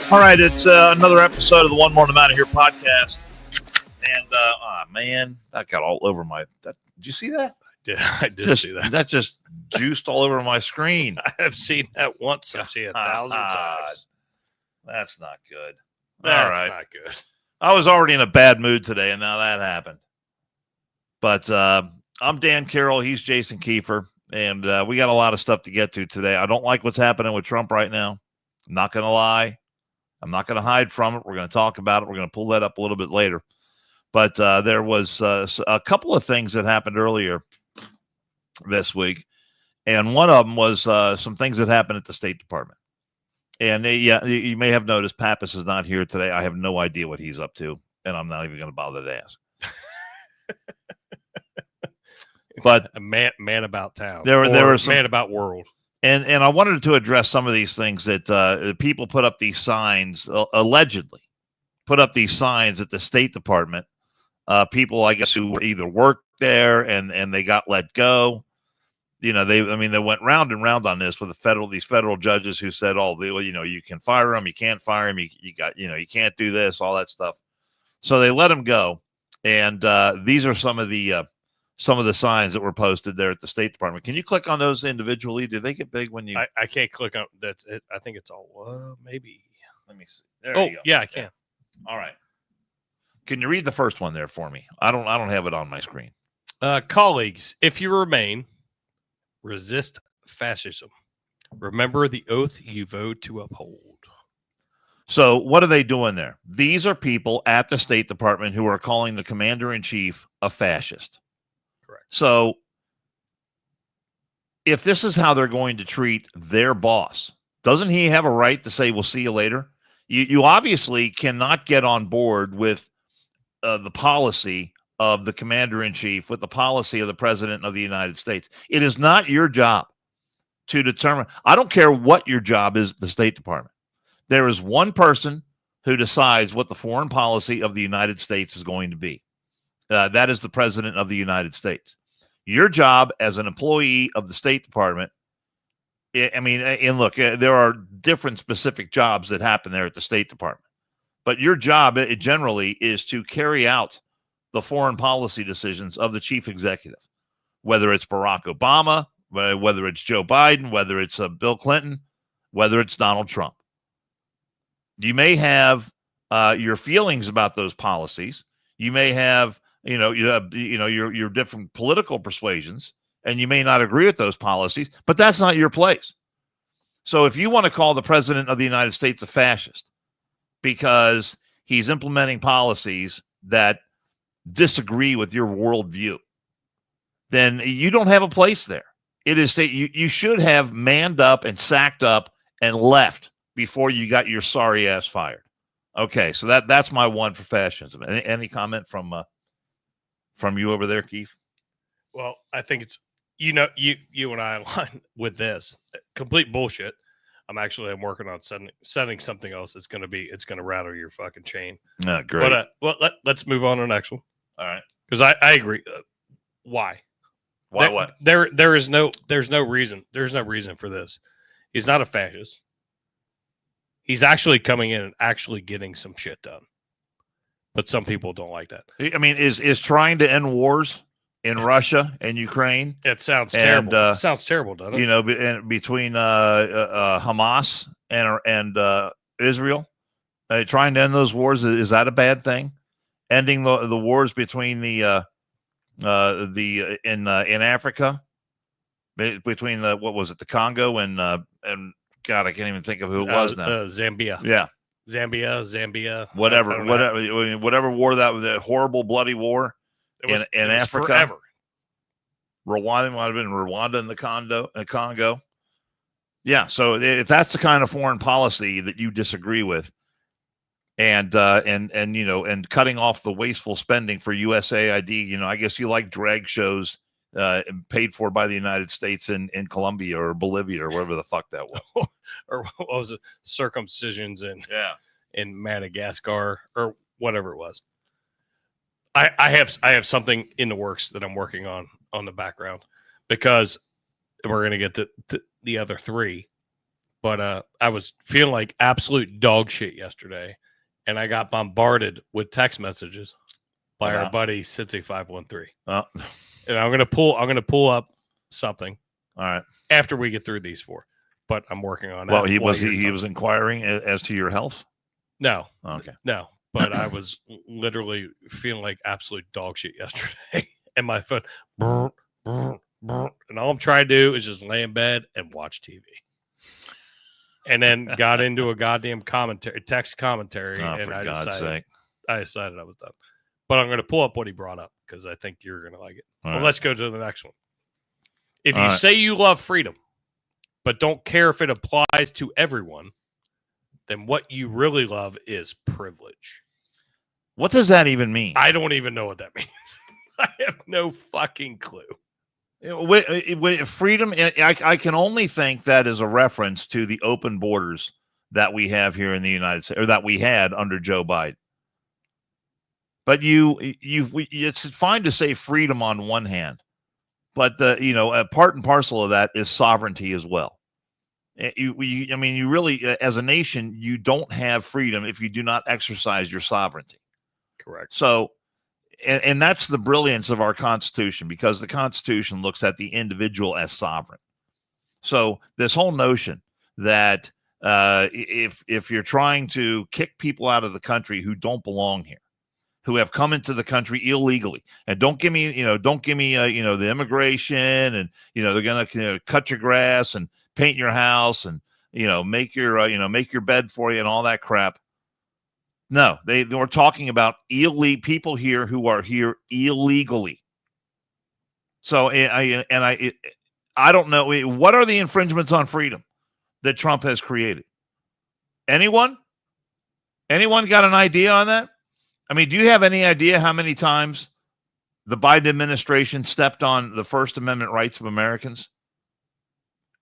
All right, it's another episode of the One More Amount of Here podcast. And, man, that got all over my... did you see that? I did see that. That just juiced all over my screen. I have seen that once. I've seen it 1,000 times. That's not good. That's not good. I was already in a bad mood today, and now that happened. But I'm Dan Carroll. He's Jason Kiefer. And we got a lot of stuff to get to today. I don't like what's happening with Trump right now. I'm not going to lie. I'm not going to hide from it. We're going to talk about it. We're going to pull that up a little bit later. But there was a couple of things that happened earlier this week. And one of them was some things that happened at the State Department. And you may have noticed Pappas is not here today. I have no idea what he's up to. And I'm not even going to bother to ask. But a man about town. There was some, man about world. And I wanted to address some of these things that people put up these signs, allegedly put up these signs at the State Department. People, I guess, who either worked there and they got let go. You know, they went round and round on this with these federal judges who said, you can fire him, you can't fire him, you can't do this, all that stuff. So they let him go. And these are some of the signs that were posted there at the State Department. Can you click on those individually? Did they get big when you? I can't click on that. I think it's all maybe. Let me see. There you go. Yeah, I can. All right. Can you read the first one there for me? I don't have it on my screen. Colleagues, if you remain, resist fascism. Remember the oath you vowed to uphold. So what are they doing there? These are people at the State Department who are calling the commander-in-chief a fascist. Correct. So if this is how they're going to treat their boss, doesn't he have a right to say, we'll see you later? You obviously cannot get on board with the policy of the commander-in-chief, with the policy of the president of the United States. It is not your job to determine. I don't care what your job is at the State Department. There is one person who decides what the foreign policy of the United States is going to be. That is the president of the United States. Your job as an employee of the State Department, and look, there are different specific jobs that happen there at the State Department. But your job generally is to carry out the foreign policy decisions of the chief executive, whether it's Barack Obama, whether it's Joe Biden, whether it's Bill Clinton, whether it's Donald Trump. You may have your feelings about those policies. You may have your different political persuasions, and you may not agree with those policies, but that's not your place. So if you want to call the president of the United States a fascist because he's implementing policies that disagree with your worldview, then you don't have a place there. It is you should have manned up and sacked up and left before you got your sorry ass fired. Okay, so that's my one for fascism. Any comment from you over there, Keith? Well, I think it's you and I align with this. Complete bullshit. I'm working on sending something else that's going to rattle your fucking chain. Yeah, great. But let's move on to the next one. All right. Because I agree. Why? What? There's no reason. There's no reason for this. He's not a fascist. He's actually coming in and actually getting some shit done. But some people don't like that. I mean, is trying to end wars in Russia and Ukraine? It sounds terrible. It sounds terrible, doesn't it? You know, between Hamas and Israel, trying to end those wars, is that a bad thing? Ending the wars between in Africa, between the Congo and God, I can't even think of who it was now. Zambia. Yeah. Zambia. Whatever war that horrible bloody war in Africa. Forever. Rwanda might have been Rwanda in the Congo. Yeah. So if that's the kind of foreign policy that you disagree with, and cutting off the wasteful spending for USAID, I guess you like drag shows paid for by the United States in Colombia or Bolivia or wherever the fuck that was. Or what was it? Circumcisions in Madagascar or whatever it was. I have something in the works that I'm working on the background, because we're going to get to the other three. But I was feeling like absolute dog shit yesterday, and I got bombarded with text messages by our buddy Sitsy513. Oh. And I'm gonna pull up something. All right. After we get through these four, but I'm working on that. Well, he was inquiring as to your health. No. Okay. No. But I was literally feeling like absolute dog shit yesterday, and my phone, and all I'm trying to do is just lay in bed and watch TV. And then got into a goddamn text commentary, and I decided I was done. But I'm going to pull up what he brought up because I think you're going to like it. Well, let's go to the next one. If you say you love freedom, but don't care if it applies to everyone, then what you really love is privilege. What does that even mean? I don't even know what that means. I have no fucking clue. With freedom, I can only think that is a reference to the open borders that we have here in the United States, or that we had under Joe Biden. But it's fine to say freedom on one hand, but a part and parcel of that is sovereignty as well. You really, as a nation, you don't have freedom if you do not exercise your sovereignty. Correct. So. And that's the brilliance of our Constitution, because the Constitution looks at the individual as sovereign. So this whole notion that if you're trying to kick people out of the country who don't belong here, who have come into the country illegally, and don't give me the immigration, and they're gonna cut your grass and paint your house and make your bed for you and all that crap. No, they were talking about illegal people here who are here illegally. So I don't know, what are the infringements on freedom that Trump has created? Anyone got an idea on that? I mean, do you have any idea how many times the Biden administration stepped on the First Amendment rights of Americans?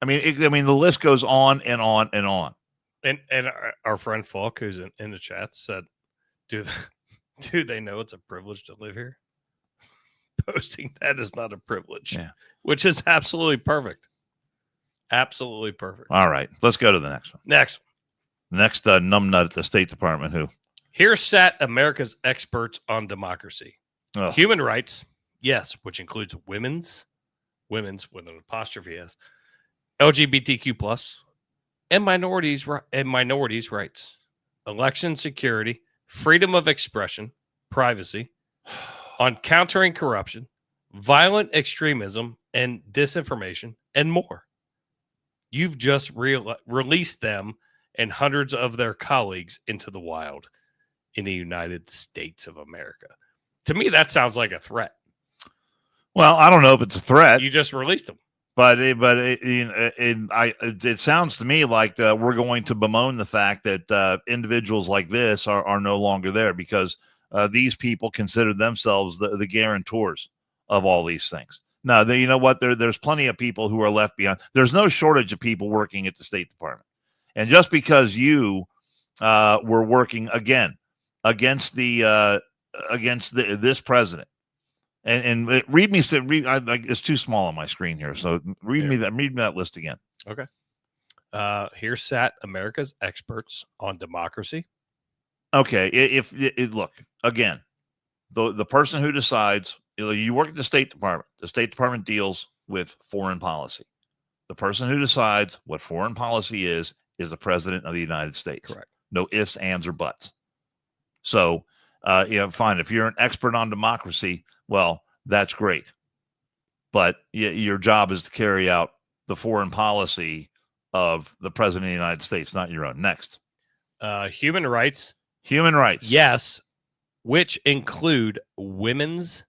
I mean, the list goes on and on and on. And our friend Falk, who's in the chat, said, do they know it's a privilege to live here? Posting that is not a privilege, which is absolutely perfect. Absolutely perfect. All right, let's go to the next one. Next numbnut at the State Department, who? Here sat America's experts on democracy. Ugh. Human rights, yes, which includes women's with an apostrophe S, LGBTQ+, and minorities rights, election security, freedom of expression, privacy, on countering corruption, violent extremism, and disinformation, and more. You've just released them and hundreds of their colleagues into the wild in the United States of America. To me, that sounds like a threat. Well, I don't know if it's a threat. You just released them. But it sounds to me like we're going to bemoan the fact that individuals like this are no longer there, because these people consider themselves the guarantors of all these things. Now, you know what? There's plenty of people who are left behind. There's no shortage of people working at the State Department. And just because you were working again against this president, and read me. It's too small on my screen here, so read me that list again. Okay. Here sat America's experts on democracy. Okay. Look again, the person who decides. You work at the State Department. The State Department deals with foreign policy. The person who decides what foreign policy is the President of the United States. Correct. No ifs, ands, or buts. So, fine. If you're an expert on democracy, well, that's great. But your job is to carry out the foreign policy of the President of the United States, not your own. Next. Human rights. Human rights. Yes, which include women's,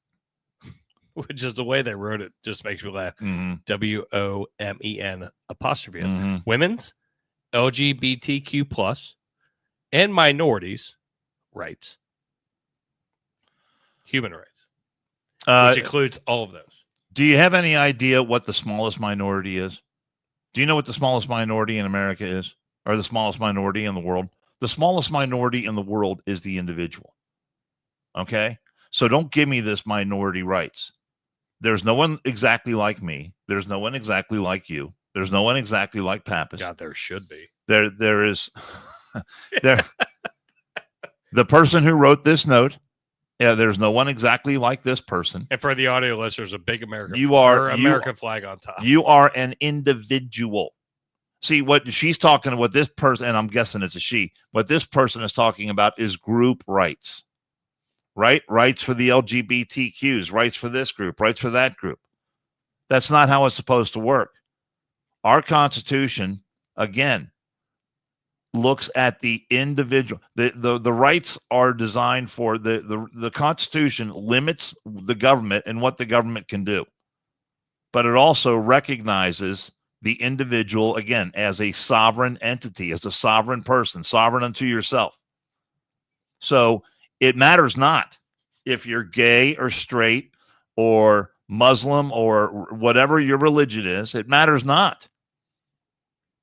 which is the way they wrote it, just makes me laugh. Mm-hmm. WOMEN apostrophe S. Mm-hmm. Women's, LGBTQ+, and minorities' rights. Human rights. Which includes all of those. Do you have any idea what the smallest minority is? Do you know what the smallest minority in America is? Or the smallest minority in the world? The smallest minority in the world is the individual. Okay? So don't give me this minority rights. There's no one exactly like me. There's no one exactly like you. There's no one exactly like Pappas. God, there should be. There is there the person who wrote this note. Yeah, there's no one exactly like this person. And for the audio listeners, a big American flag on top. You are an individual. See, what she's talking, what this person, and I'm guessing it's a she, what this person is talking about is group rights, right? Rights for the LGBTQs, rights for this group, rights for that group. That's not how it's supposed to work. Our Constitution, again, looks at the individual. The rights are designed for the Constitution limits the government and what the government can do. But it also recognizes the individual, again, as a sovereign entity, as a sovereign person, sovereign unto yourself. So it matters not if you're gay or straight or Muslim or whatever your religion is. It matters not.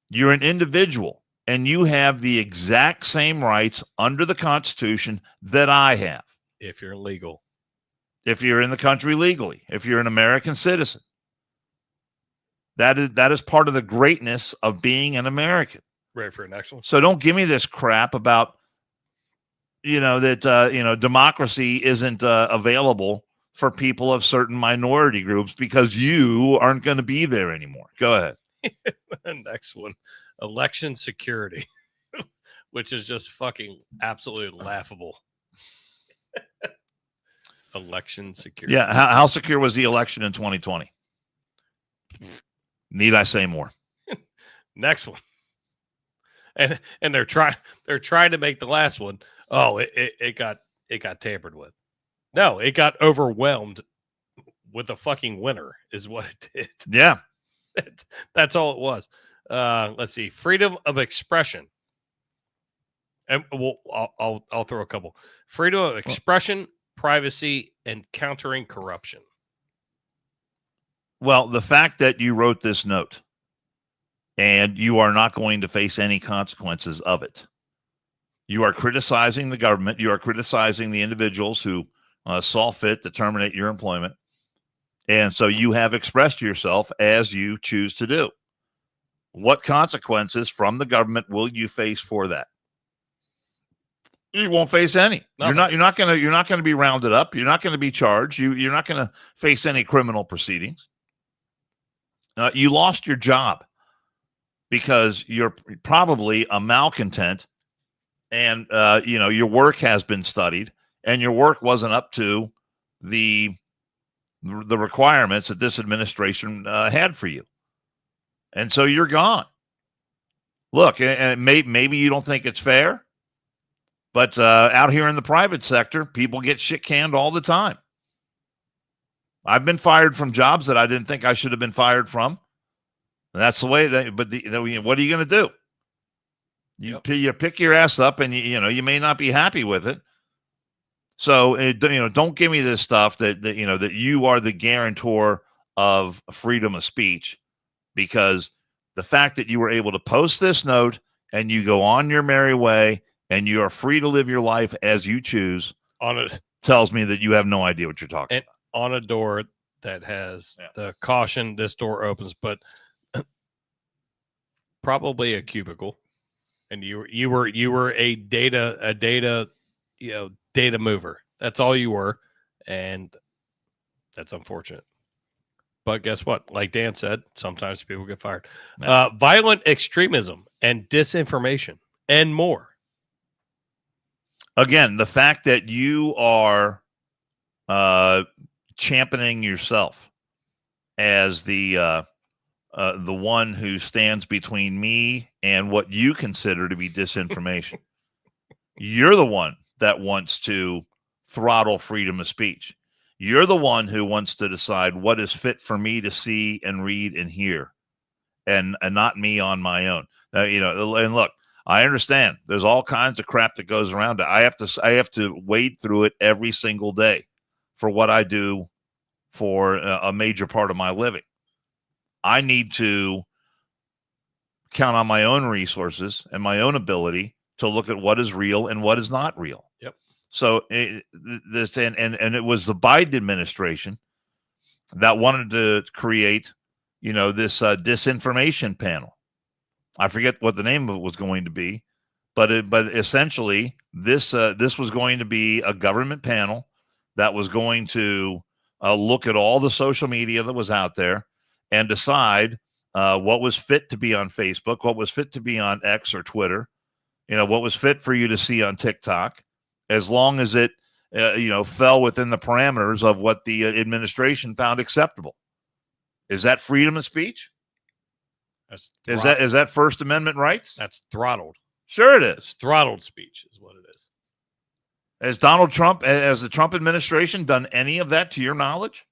You're an individual. And you have the exact same rights under the Constitution that I have. If you're legal. If you're in the country legally. If you're an American citizen. That is part of the greatness of being an American. Ready for the next one? So don't give me this crap about, that, democracy isn't available for people of certain minority groups because you aren't going to be there anymore. Go ahead. Next one. Election security, which is just fucking absolutely laughable. Election security. Yeah, how secure was the election in 2020? Need I say more? Next one. And they're trying to make the last one. Oh, it got tampered with. No, it got overwhelmed with a fucking winner is what it did. Yeah. That's all it was. Let's see. Freedom of expression. And I'll throw a couple. Freedom of expression, privacy, and countering corruption. Well, the fact that you wrote this note and you are not going to face any consequences of it. You are criticizing the government. You are criticizing the individuals who saw fit to terminate your employment. And so you have expressed yourself as you choose to do. What consequences from the government will you face for that? You won't face any. Nothing. You're not going to be rounded up. You're not going to be charged. You're not going to face any criminal proceedings. You lost your job because you're probably a malcontent, and your work has been studied, and your work wasn't up to the requirements that this administration had for you. And so you're gone. Look, and maybe you don't think it's fair, but out here in the private sector, people get shit canned all the time. I've been fired from jobs that I didn't think I should have been fired from. And that's the way that. But what are you going to do? You pick your ass up, and you may not be happy with it. So don't give me this stuff that you are the guarantor of freedom of speech. Because the fact that you were able to post this note and you go on your merry way and you are free to live your life as you choose tells me that you have no idea what you're talking about. On a door that has the caution, this door opens, but probably a cubicle. And you were a data mover. That's all you were. And that's unfortunate. But guess what? Like Dan said, sometimes people get fired. Violent extremism and disinformation and more. Again, the fact that you are championing yourself as the one who stands between me and what you consider to be disinformation. You're the one that wants to throttle freedom of speech. You're the one who wants to decide what is fit for me to see and read and hear, and not me on my own. And look, I understand there's all kinds of crap that goes around it. I have to wade through it every single day for what I do for a major part of my living. I need to count on my own resources and my own ability to look at what is real and what is not real. Yep. So it was the Biden administration that wanted to create, this disinformation panel. I forget what the name of it was going to be, but essentially this was going to be a government panel that was going to look at all the social media that was out there and decide what was fit to be on Facebook, what was fit to be on X or Twitter, what was fit for you to see on TikTok, as long as it fell within the parameters of what the administration found acceptable. Is that freedom of speech? Is that First Amendment rights? That's throttled. Sure it is. It's throttled speech is what it is. Has Donald Trump, has the Trump administration done any of that to your knowledge?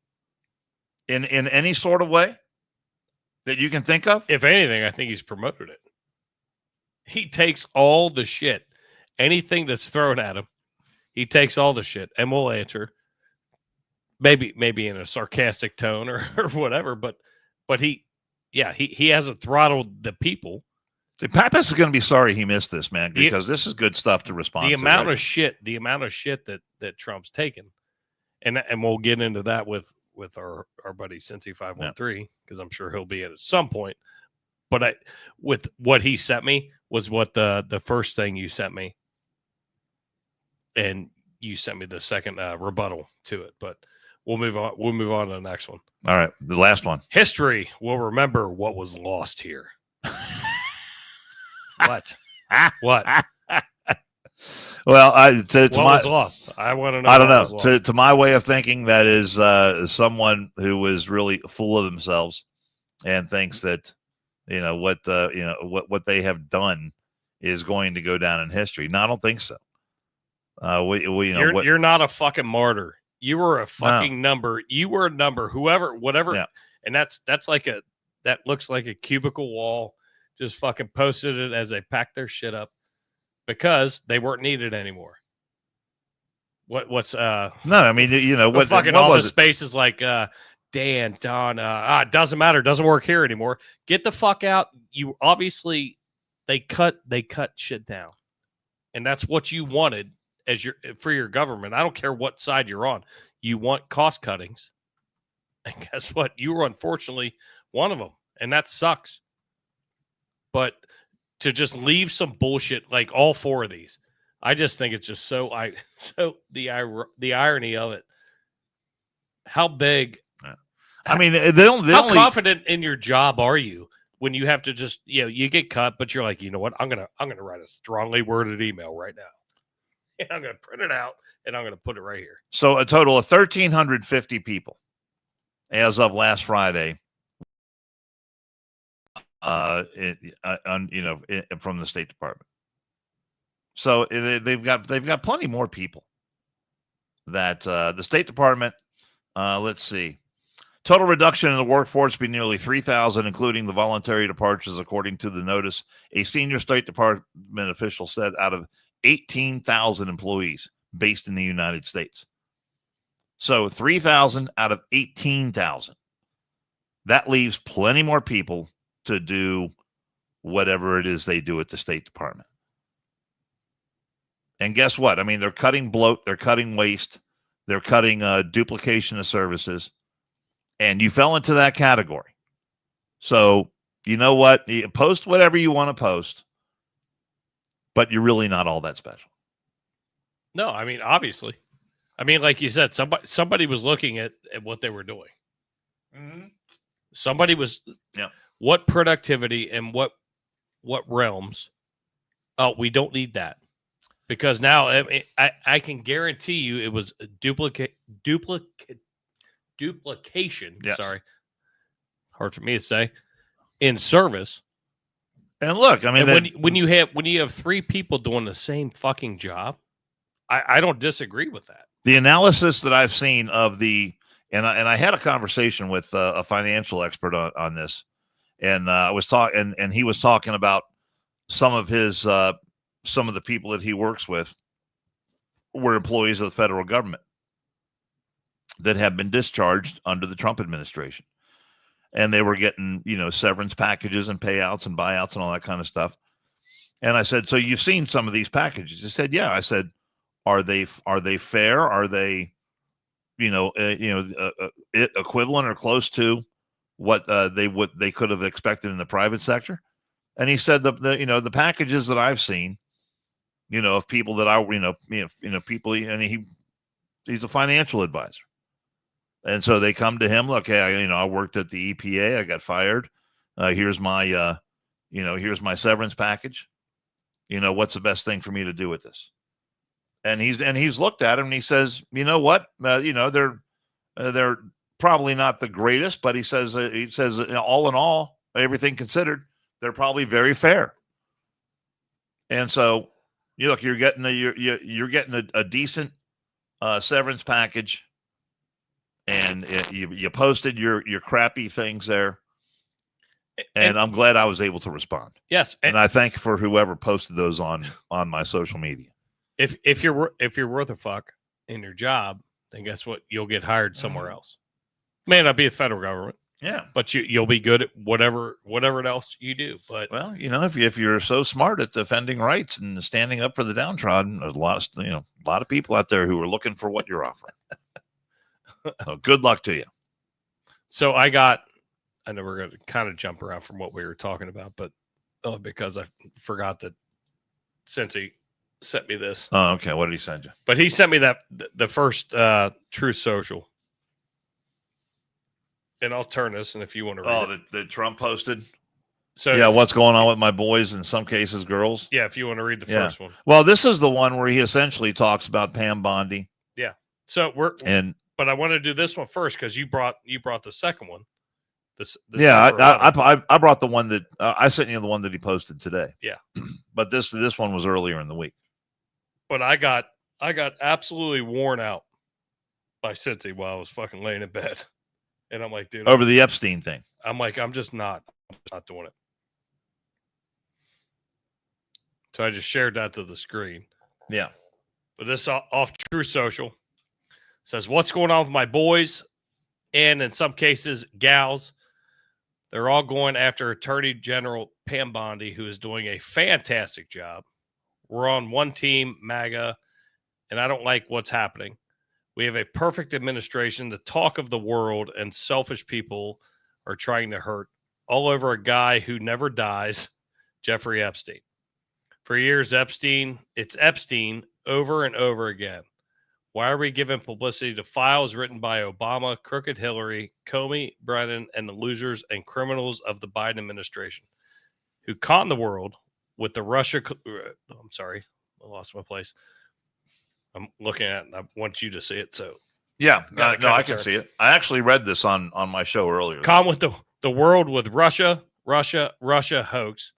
In any sort of way that you can think of? If anything, I think he's promoted it. He takes all the shit. Anything that's thrown at him, he takes all the shit and will answer. Maybe in a sarcastic tone or whatever, but he hasn't throttled the people. Pappas is going to be sorry he missed this, man, because this is good stuff to respond to. The amount of shit that Trump's taken, and we'll get into that with our buddy Cincy 513, because I'm sure he'll be at some point. But with what he sent me was what the first thing you sent me, and you sent me the second rebuttal to it. But we'll move on. We'll move on to the next one. All right, the last one. History will remember what was lost here. What? Well, what was lost? I want to know. I don't know. To my way of thinking, that is someone who was really full of themselves and thinks that what they have done is going to go down in history. No, I don't think so. You're not a fucking martyr. You were a fucking number. You were a number. Whatever. Yeah. And that's that looks like a cubicle wall. Just fucking posted it as they packed their shit up because they weren't needed anymore. What's no, I mean, what fucking what office spaces like Dan, Don, it doesn't matter, doesn't work here anymore. Get the fuck out. You obviously they cut shit down. And that's what you wanted for your government. I don't care what side you're on. You want cost cuttings. And guess what? You were unfortunately one of them. And that sucks. But to just leave some bullshit like all four of these, I just think it's just so the irony of it. How big? I mean, how confident in your job are you when you have to just you get cut, but you're like, you know what? I'm gonna write a strongly worded email right now, and I'm gonna print it out and I'm gonna put it right here. So a total of 1,350 people as of last Friday. From the State Department. So they've got plenty more people that the State Department, let's see, total reduction in the workforce be nearly 3,000, including the voluntary departures, according to the notice. A senior State Department official said out of 18,000 employees based in the United States. So 3,000 out of 18,000. That leaves plenty more people to do whatever it is they do at the State Department. And guess what? I mean, they're cutting bloat, they're cutting waste, they're cutting duplication of services, and you fell into that category. So, you know what? You post whatever you want to post, but you're really not all that special. No, I mean, obviously. I mean, like you said, somebody was looking at what they were doing. Mm-hmm. Somebody was... Yeah. What productivity and what realms? Oh, we don't need that because now I can guarantee you it was duplication. Yes. Sorry, hard for me to say. In service. And look, I mean, when you have three people doing the same fucking job, I don't disagree with that. The analysis that I've seen of and I had a conversation with a financial expert on this. And I was talking, and he was talking about some of the people that he works with were employees of the federal government that have been discharged under the Trump administration, and they were getting severance packages and payouts and buyouts and all that kind of stuff. And I said, so you've seen some of these packages? He said, yeah. I said, are they fair? Are they equivalent or close to what they could have expected in the private sector. And he said the packages that I've seen, of people that people, and he's a financial advisor. And so they come to him, look, hey, I worked at the EPA, I got fired. Here's my severance package. What's the best thing for me to do with this? And he's looked at him and he says, you know what, they're probably not the greatest, but he says all in all, everything considered, they're probably very fair. And so you're getting a decent severance package, and you posted your crappy things there. And I'm glad I was able to respond. Yes, and I thank for whoever posted those on my social media. If you're worth a fuck in your job, then guess what? You'll get hired somewhere else. May not be the federal government, yeah, but you'll be good at whatever else you do. But well, if you're so smart at defending rights and standing up for the downtrodden, there's a lot of people out there who are looking for what you're offering. So good luck to you. So I know we're going to kind of jump around from what we were talking about, but because I forgot that Cincy sent me this. Oh, okay. What did he send you? But he sent me the first Truth Social. And I'll turn this, and if you want to read it. that Trump posted? So yeah, what's going on with my boys, in some cases girls? Yeah, if you want to read the first one. Well, this is the one where he essentially talks about Pam Bondi. Yeah. So but I want to do this one first because you brought the second one. I brought the one that I sent you, the one that he posted today. Yeah. But this one was earlier in the week. But I got absolutely worn out by Cincy while I was fucking laying in bed. And I'm like, dude, over the Epstein thing. I'm like, I'm just not doing it. So I just shared that to the screen. Yeah. But this off True Social says, what's going on with my boys? And in some cases, gals. They're all going after Attorney General Pam Bondi, who is doing a fantastic job. We're on one team, MAGA, and I don't like what's happening. We have a perfect administration, the talk of the world, and selfish people are trying to hurt all over a guy who never dies, Jeffrey Epstein. For years, it's Epstein over and over again. Why are we giving publicity to files written by Obama, crooked Hillary, Comey, Brennan, and the losers and criminals of the Biden administration who conned the world with the Russia? I'm sorry, I lost my place. I'm looking at it and I want you to see it. So yeah, no, I can see it. I actually read this on my show earlier. Con with the world with Russia hoax,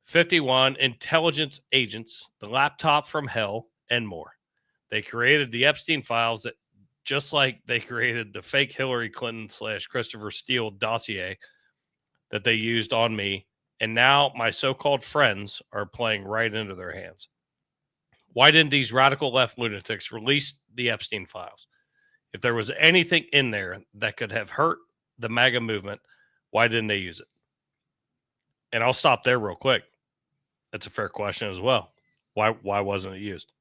51 intelligence agents, the laptop from hell, and more. They created the Epstein files that just like they created the fake Hillary Clinton / Christopher Steele dossier that they used on me. And now my so-called friends are playing right into their hands. Why didn't these radical left lunatics release the Epstein files? If there was anything in there that could have hurt the MAGA movement, why didn't they use it? And I'll stop there real quick. That's a fair question as well. Why wasn't it used?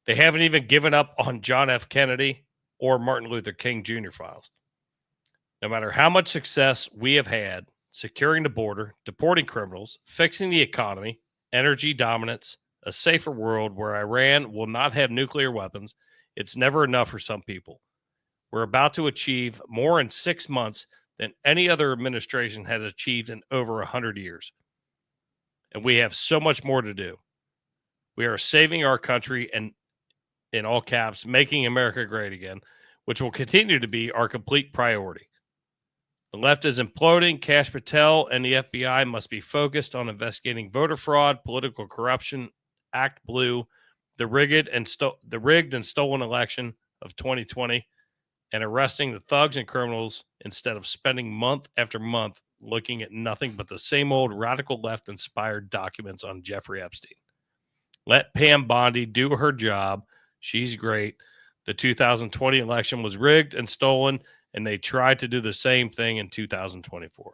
They haven't even given up on John F. Kennedy or Martin Luther King Jr. files. No matter how much success we have had securing the border, deporting criminals, fixing the economy, energy dominance, a safer world where Iran will not have nuclear weapons, it's never enough for some people. We're about to achieve more in 6 months than any other administration has achieved in over 100 years. And we have so much more to do. We are saving our country and, in all caps, making America great again, which will continue to be our complete priority. The left is imploding. Kash Patel and the FBI must be focused on investigating voter fraud, political corruption, Act Blue, the rigged and stolen election of 2020, and arresting the thugs and criminals instead of spending month after month looking at nothing but the same old radical left-inspired documents on Jeffrey Epstein. Let Pam Bondi do her job. She's great. The 2020 election was rigged and stolen, and they tried to do the same thing in 2024.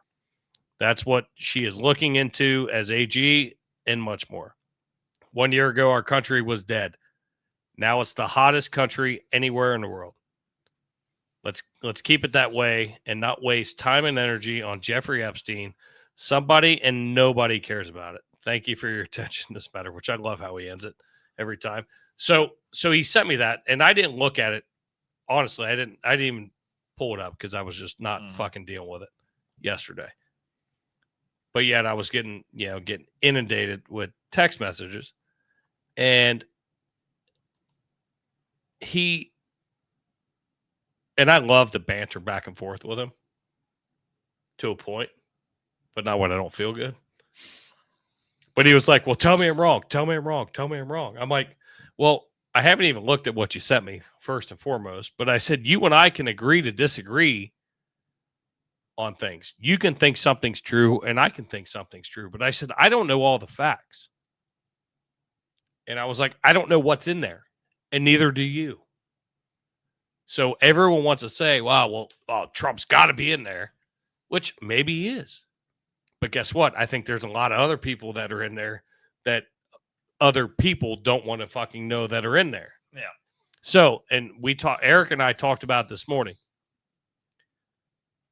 That's what she is looking into as AG and much more. 1 year ago, our country was dead. Now it's the hottest country anywhere in the world. Let's keep it that way and not waste time and energy on Jeffrey Epstein. Somebody and nobody cares about it. Thank you for your attention in this matter, which I love how he ends it every time. So he sent me that, and I didn't look at it. Honestly, I didn't even pull it up because I was just not fucking dealing with it yesterday. But yet I was getting inundated with text messages, and I love the banter back and forth with him to a point, but not when I don't feel good. But he was like, well, tell me I'm wrong. Tell me I'm wrong. Tell me I'm wrong. I'm like, well, I haven't even looked at what you sent me first and foremost, but I said, you and I can agree to disagree on things. You can think something's true and I can think something's true. But I said, I don't know all the facts. And I was like, I don't know what's in there, and neither do you. So everyone wants to say, wow, well, Trump's got to be in there, which maybe he is. But guess what? I think there's a lot of other people that are in there that other people don't want to fucking know that are in there. Yeah. So, and Eric and I talked about this morning.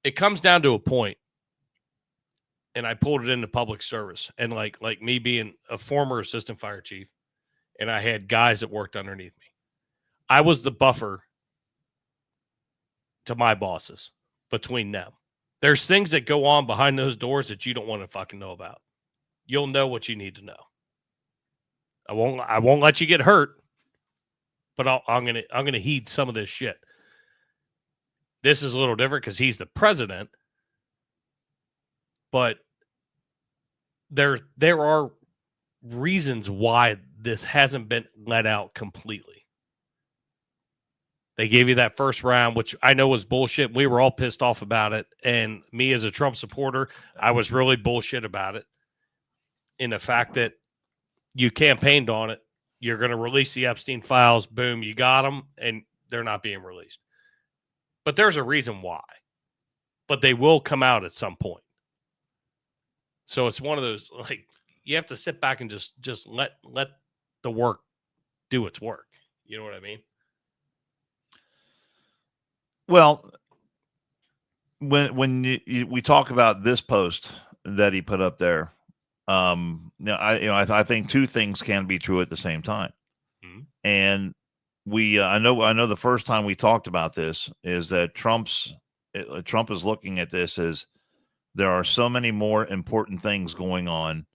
It comes down to a point, and I pulled it into public service. And like me being a former assistant fire chief, and I had guys that worked underneath me. I was the buffer to my bosses between them. There's things that go on behind those doors that you don't want to fucking know about. You'll know what you need to know. I won't let you get hurt, but I'm gonna heed some of this shit. This is a little different because he's the president, but there are reasons why this hasn't been let out completely. They gave you that first round, which I know was bullshit. We were all pissed off about it. And me as a Trump supporter, I was really bullshit about it. In the fact that you campaigned on it, you're going to release the Epstein files, boom, you got them, and they're not being released. But there's a reason why. But they will come out at some point. So it's one of those, like, you have to sit back and just let the work do its work. You know what I mean? Well, when we talk about this post that he put up there, I think two things can be true at the same time. Mm-hmm. And I know the first time we talked about this is that Trump is looking at this as there are so many more important things going on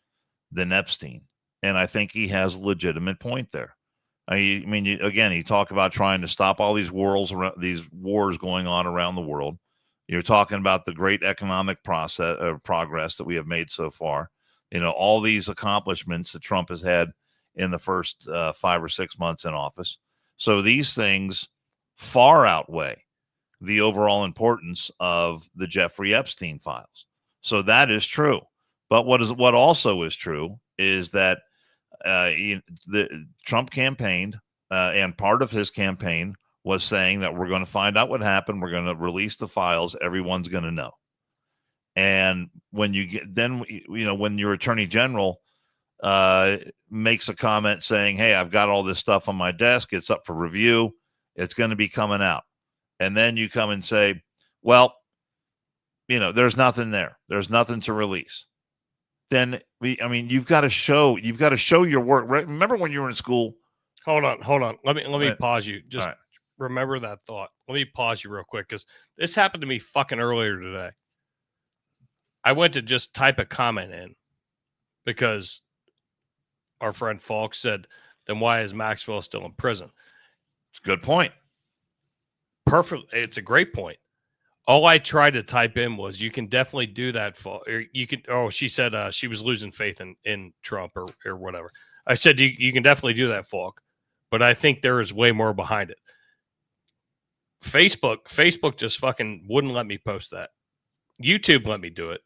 than Epstein, and I think he has a legitimate point there. I mean, you talk about trying to stop all these wars going on around the world. You're talking about the great economic progress that we have made so far. All these accomplishments that Trump has had in the first 5 or 6 months in office. So these things far outweigh the overall importance of the Jeffrey Epstein files. So that is true. But what also is true is that the Trump campaigned, and part of his campaign was saying that we're going to find out what happened. We're going to release the files. Everyone's going to know. And when when your attorney general makes a comment saying, hey, I've got all this stuff on my desk, it's up for review, it's going to be coming out. And then you come and say, well, there's nothing there. There's nothing to release. Then you've got to show your work. Remember when you were in school? Hold on. Let me pause you. Just remember that thought. Let me pause you real quick because this happened to me fucking earlier today. I went to just type a comment in because our friend Falk said, then why is Maxwell still in prison? It's a good point. Perfect. It's a great point. All I tried to type in was, you can definitely do that. She said she was losing faith in Trump or whatever. I said, you can definitely do that, Falk. But I think there is way more behind it. Facebook just fucking wouldn't let me post that. YouTube let me do it.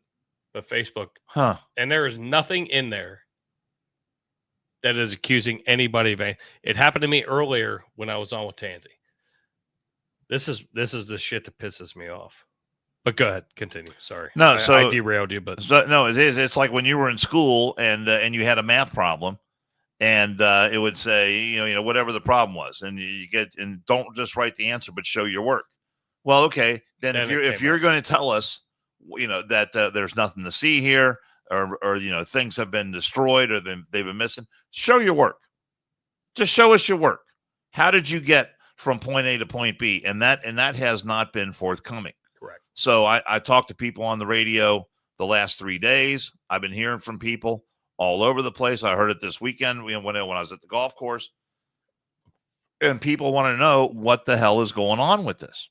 But Facebook. Huh. And there is nothing in there that is accusing anybody of anything. It happened to me earlier when I was on with Tansy. This is the shit that pisses me off. But go ahead, continue. Sorry. No, I derailed you, but no, it's like when you were in school and you had a math problem, and it would say whatever the problem was, and you get, and don't just write the answer, but show your work. Well, okay, then Then if you're going to tell us, that there's nothing to see here, or things have been destroyed or they've been missing, show your work. Just show us your work. How did you get from point A to point B? And that has not been forthcoming. Correct. So I talked to people on the radio the last 3 days. I've been hearing from people all over the place. I heard it this weekend when I was at the golf course. And people want to know what the hell is going on with this.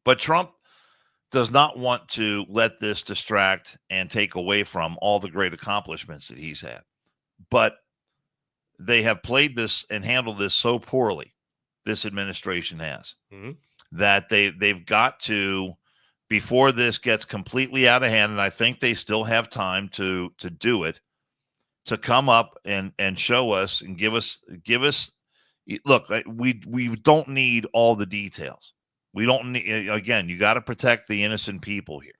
But Trump does not want to let this distract and take away from all the great accomplishments that he's had. But they have played this and handled this so poorly, this administration has, that they've got to, before this gets completely out of hand, and I think they still have time to do it, to come up and show us and give us. Look, we don't need all the details. We don't need, again, you got to protect the innocent people here.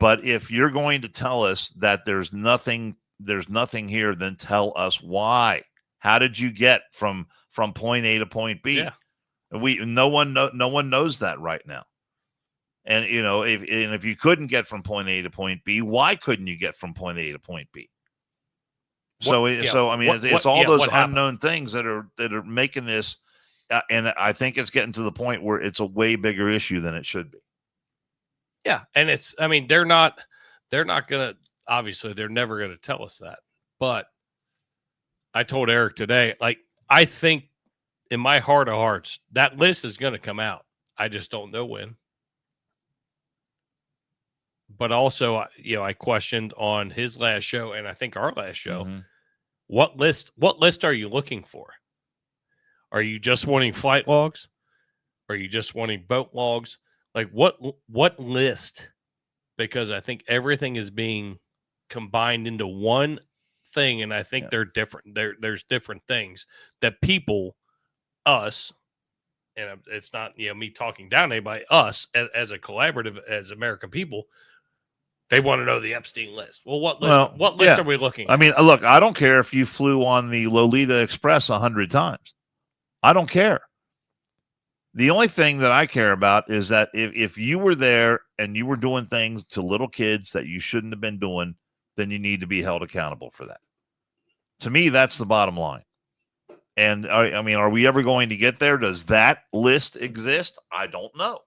But if you're going to tell us that there's nothing here, then tell us why. How did you get from point A to point B? Yeah. No one knows that right now. And if you couldn't get from point A to point B, why couldn't you get from point A to point B? It's all those unknown things that are making this, and I think it's getting to the point where it's a way bigger issue than it should be. Yeah, and they're not gonna, obviously they're never gonna tell us that. But I told Eric today, I think in my heart of hearts that list is gonna come out. I just don't know when. But also, I questioned on his last show, and I think our last show, what list are you looking for? Are you just wanting flight logs? Are you just wanting boat logs? Like what list? Because I think everything is being combined into one thing, and I think they're different. There's different things that people, us, and it's not me talking down anybody, us as a collaborative, as American people, they want to know the Epstein list. Well, what list are we looking at? Look, I don't care if you flew on the Lolita Express 100 times. I don't care. The only thing that I care about is that if you were there and you were doing things to little kids that you shouldn't have been doing, then you need to be held accountable for that. To me, that's the bottom line. And are we ever going to get there? Does that list exist? I don't know.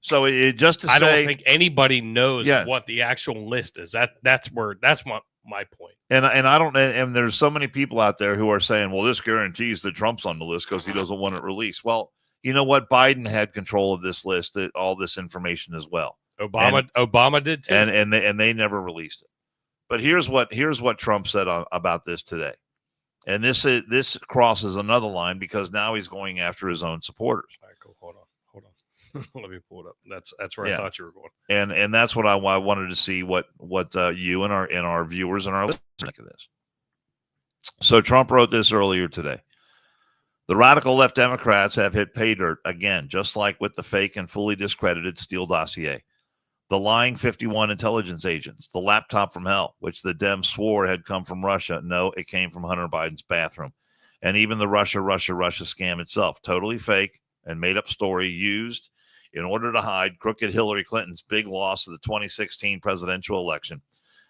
So I don't think anybody knows what the actual list is. That's my point. And I don't. And there's so many people out there who are saying, "Well, this guarantees that Trump's on the list because he doesn't want it released." Well, you know what? Biden had control of this list, all this information as well. Obama did too, and they never released it. But here's what Trump said about this today, and this crosses another line because now he's going after his own supporters. All right, hold on. Let me pull it up. That's where I thought you were going. And that's what I wanted to see what you and our viewers and our listeners think of this. So Trump wrote this earlier today. The radical left Democrats have hit pay dirt again, just like with the fake and fully discredited Steele dossier. The lying 51 intelligence agents, the laptop from hell, which the Dems swore had come from Russia. No, it came from Hunter Biden's bathroom. And even the Russia scam itself, totally fake and made up story used in order to hide crooked Hillary Clinton's big loss of the 2016 presidential election.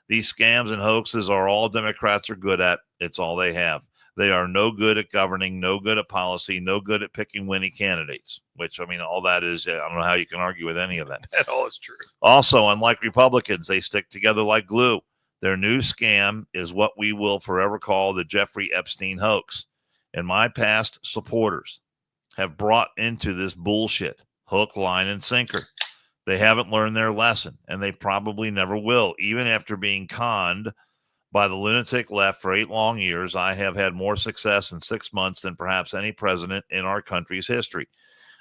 These scams and hoaxes are all Democrats are good at. It's all they have. They are no good at governing, no good at policy, no good at picking winning candidates, which, all that is, I don't know how you can argue with any of that. That all is true. Also, unlike Republicans, they stick together like glue. Their new scam is what we will forever call the Jeffrey Epstein hoax. And my past supporters have brought into this bullshit hook, line, and sinker. They haven't learned their lesson, and they probably never will. Even after being conned by the lunatic left for 8 long years, I have had more success in 6 months than perhaps any president in our country's history.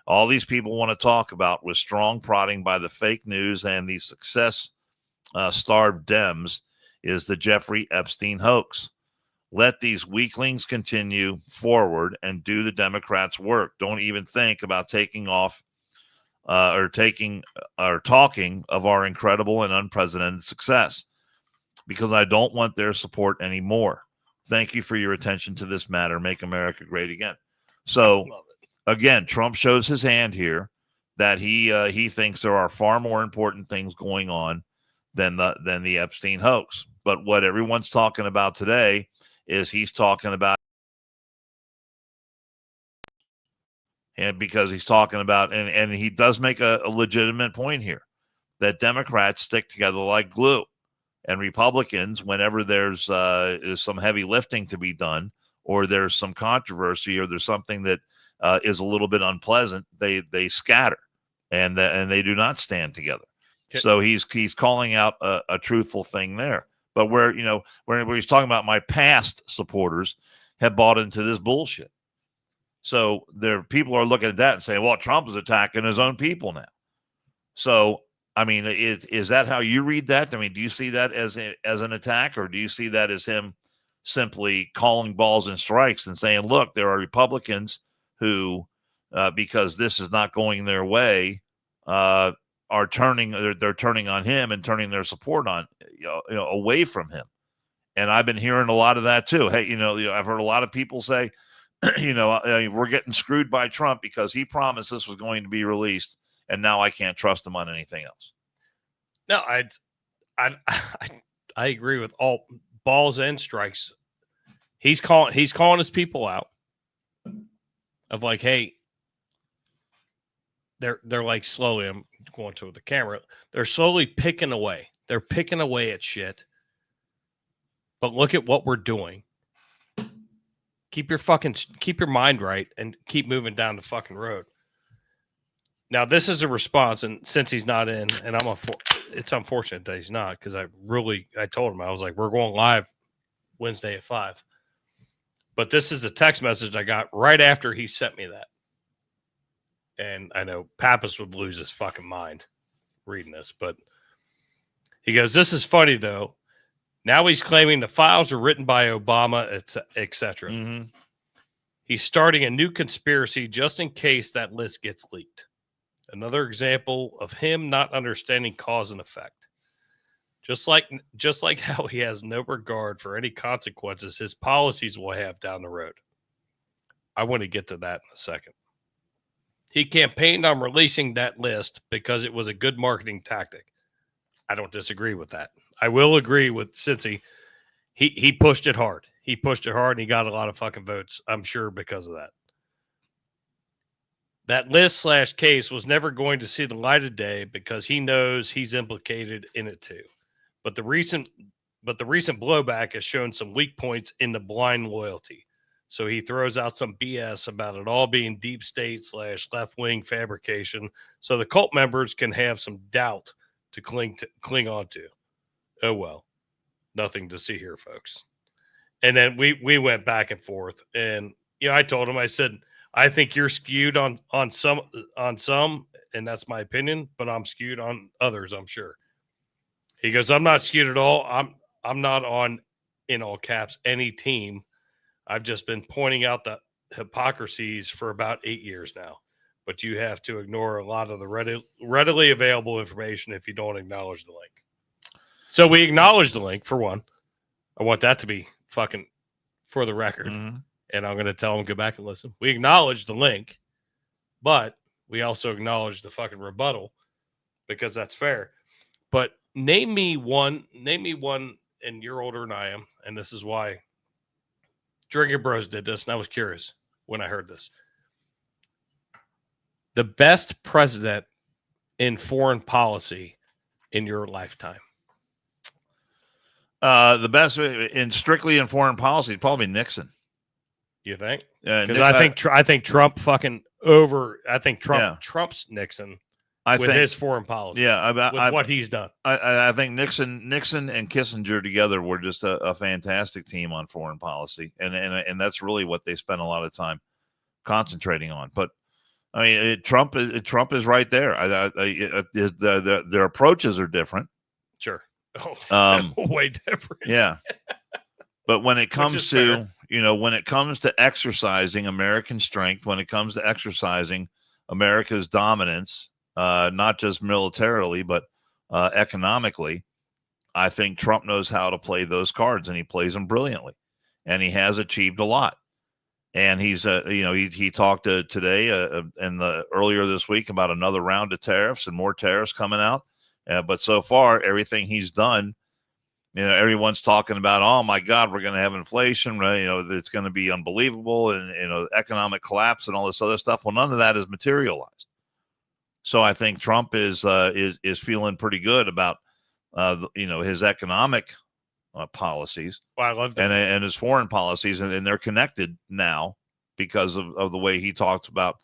All these people want to talk about was strong prodding by the fake news and the success-starved Dems is the Jeffrey Epstein hoax. Let these weaklings continue forward and do the Democrats' work. Don't even think about taking off or talking of our incredible and unprecedented success, because I don't want their support anymore. Thank you for your attention to this matter. Make America great again. So again, Trump shows his hand here that he thinks there are far more important things going on than the Epstein hoax. But what everyone's talking about today is he's talking about, and because he's talking about, and he does make a legitimate point here, that Democrats stick together like glue, and Republicans, whenever there's is some heavy lifting to be done, or there's some controversy, or there's something that is a little bit unpleasant, they scatter, and they do not stand together. Okay. So he's calling out a truthful thing there. But where he's talking about, my past supporters have bought into this bullshit. So people are looking at that and saying, well, Trump is attacking his own people now. So, I mean, is that how you read that? I mean, do you see that as an attack, or do you see that as him simply calling balls and strikes and saying, look, there are Republicans who, because this is not going their way, are turning on him and turning their support on away from him. And I've been hearing a lot of that too. Hey, I've heard a lot of people say, we're getting screwed by Trump because he promised this was going to be released, and now I can't trust him on anything else. No, I agree with all balls and strikes. He's calling his people out of like, hey, they're like slowly, I'm going to the camera, they're slowly picking away. They're picking away at shit. But look at what we're doing. Keep your mind right and keep moving down the fucking road. Now, this is a response, and since he's not in, and it's unfortunate that he's not, because I told him, I was like, we're going live Wednesday at 5. But this is a text message I got right after he sent me that. And I know Pappas would lose his fucking mind reading this, but he goes, this is funny, though. Now he's claiming the files are written by Obama, etc. Mm-hmm. He's starting a new conspiracy just in case that list gets leaked. Another example of him not understanding cause and effect. Just like how he has no regard for any consequences his policies will have down the road. I want to get to that in a second. He campaigned on releasing that list because it was a good marketing tactic. I don't disagree with that. I will agree with Cincy. He pushed it hard. He pushed it hard, and he got a lot of fucking votes, I'm sure, because of that. That list/case was never going to see the light of day because he knows he's implicated in it too. But the recent blowback has shown some weak points in the blind loyalty. So he throws out some BS about it all being deep state / left-wing fabrication, so the cult members can have some doubt to cling on to. Oh well, nothing to see here, folks. And then we went back and forth, and I told him, I said, I think you're skewed on some, and that's my opinion, but I'm skewed on others, I'm sure. He goes, I'm not skewed at all. I'm not on, in all caps, any team. I've just been pointing out the hypocrisies for about 8 years now. But you have to ignore a lot of the readily available information if you don't acknowledge the link. So we acknowledge the link, for one. I want that to be fucking for the record. Mm-hmm. And I'm going to tell them, go back and listen. We acknowledge the link, but we also acknowledge the fucking rebuttal because that's fair. But name me one, and you're older than I am, and this is why Drinking Bros did this, and I was curious when I heard this. The best president in foreign policy in your lifetime? The best strictly in foreign policy, probably Nixon. You think? Because I think Trump fucking over. I think Trump trumps Nixon with his foreign policy. Yeah, with what he's done. I think Nixon and Kissinger together were just a fantastic team on foreign policy, and that's really what they spent a lot of time concentrating on. But I mean, Trump is right there. Their approaches are different. Sure. Oh, way different. Yeah. But when it comes to when it comes to exercising American strength, when it comes to exercising America's dominance, not just militarily, but economically, I think Trump knows how to play those cards, and he plays them brilliantly, and he has achieved a lot. And he's, he talked today and earlier this week about another round of tariffs and more tariffs coming out. But so far, everything he's done, everyone's talking about, oh my God, we're going to have inflation. It's going to be unbelievable, and economic collapse and all this other stuff. Well, none of that is materialized. So I think Trump is feeling pretty good about his economic policies. Well, I love that. And his foreign policies, and they're connected now because of the way he talks about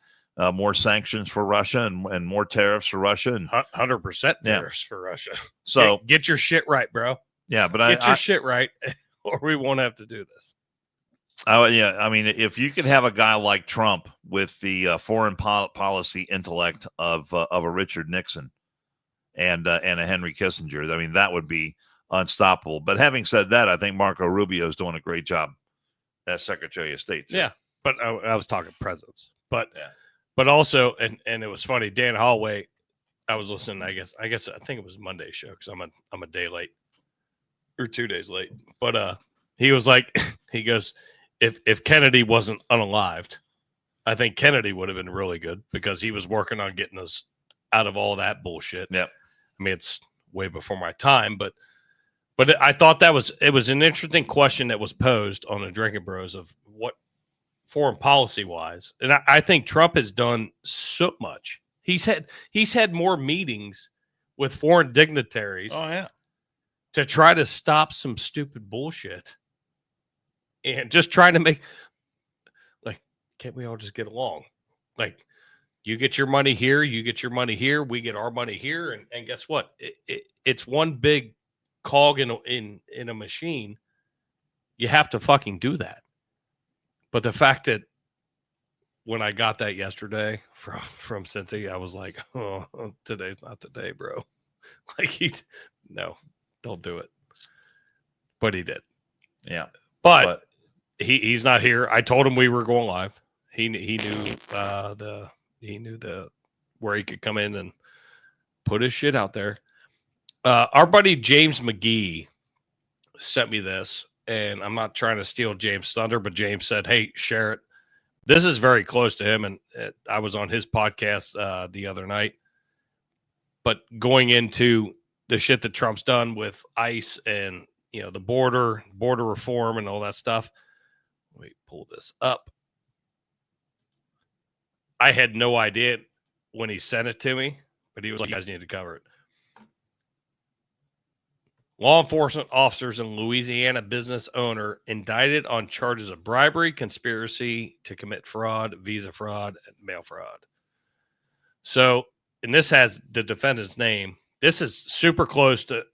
more sanctions for Russia and more tariffs for Russia, and 100% tariffs for Russia. So get your shit right, bro. Yeah, but get your shit right, or we won't have to do this. Yeah, I mean, if you could have a guy like Trump with the foreign policy intellect of a Richard Nixon and a Henry Kissinger, I mean, that would be unstoppable. But having said that, I think Marco Rubio is doing a great job as Secretary of State too. Yeah, but I was talking presidents, but also, and it was funny. Dan Holloway, I was listening. I think it was Monday's show because I'm a day late or 2 days late. But he was like, he goes, if Kennedy wasn't unalived, I think Kennedy would have been really good because he was working on getting us out of all that bullshit. Yeah, I mean, it's way before my time, but I thought it was an interesting question that was posed on the Drinking Bros of what foreign policy wise, and I think Trump has done so much. He's had more meetings with foreign dignitaries. Oh yeah, to try to stop some stupid bullshit and just trying to make, like, can't we all just get along? Like, you get your money here, you get your money here, we get our money here, and guess what? It's one big cog in a machine. You have to fucking do that. But the fact that when I got that yesterday from Cincy, I was like, oh, today's not the day, bro. Like, no, don't do it. But he did. Yeah. But he's not here. I told him we were going live. He knew where he could come in and put his shit out there. Our buddy James McGee sent me this, and I'm not trying to steal James' thunder, but James said, hey, share it. This is very close to him, and I was on his podcast the other night. But going into the shit that Trump's done with ICE and the border reform and all that stuff. Wait, pull this up. I had no idea when he sent it to me, but he was like, you guys need to cover it. Law enforcement officers and Louisiana business owner indicted on charges of bribery, conspiracy to commit fraud, visa fraud, and mail fraud. So, and this has the defendant's name. This is super close to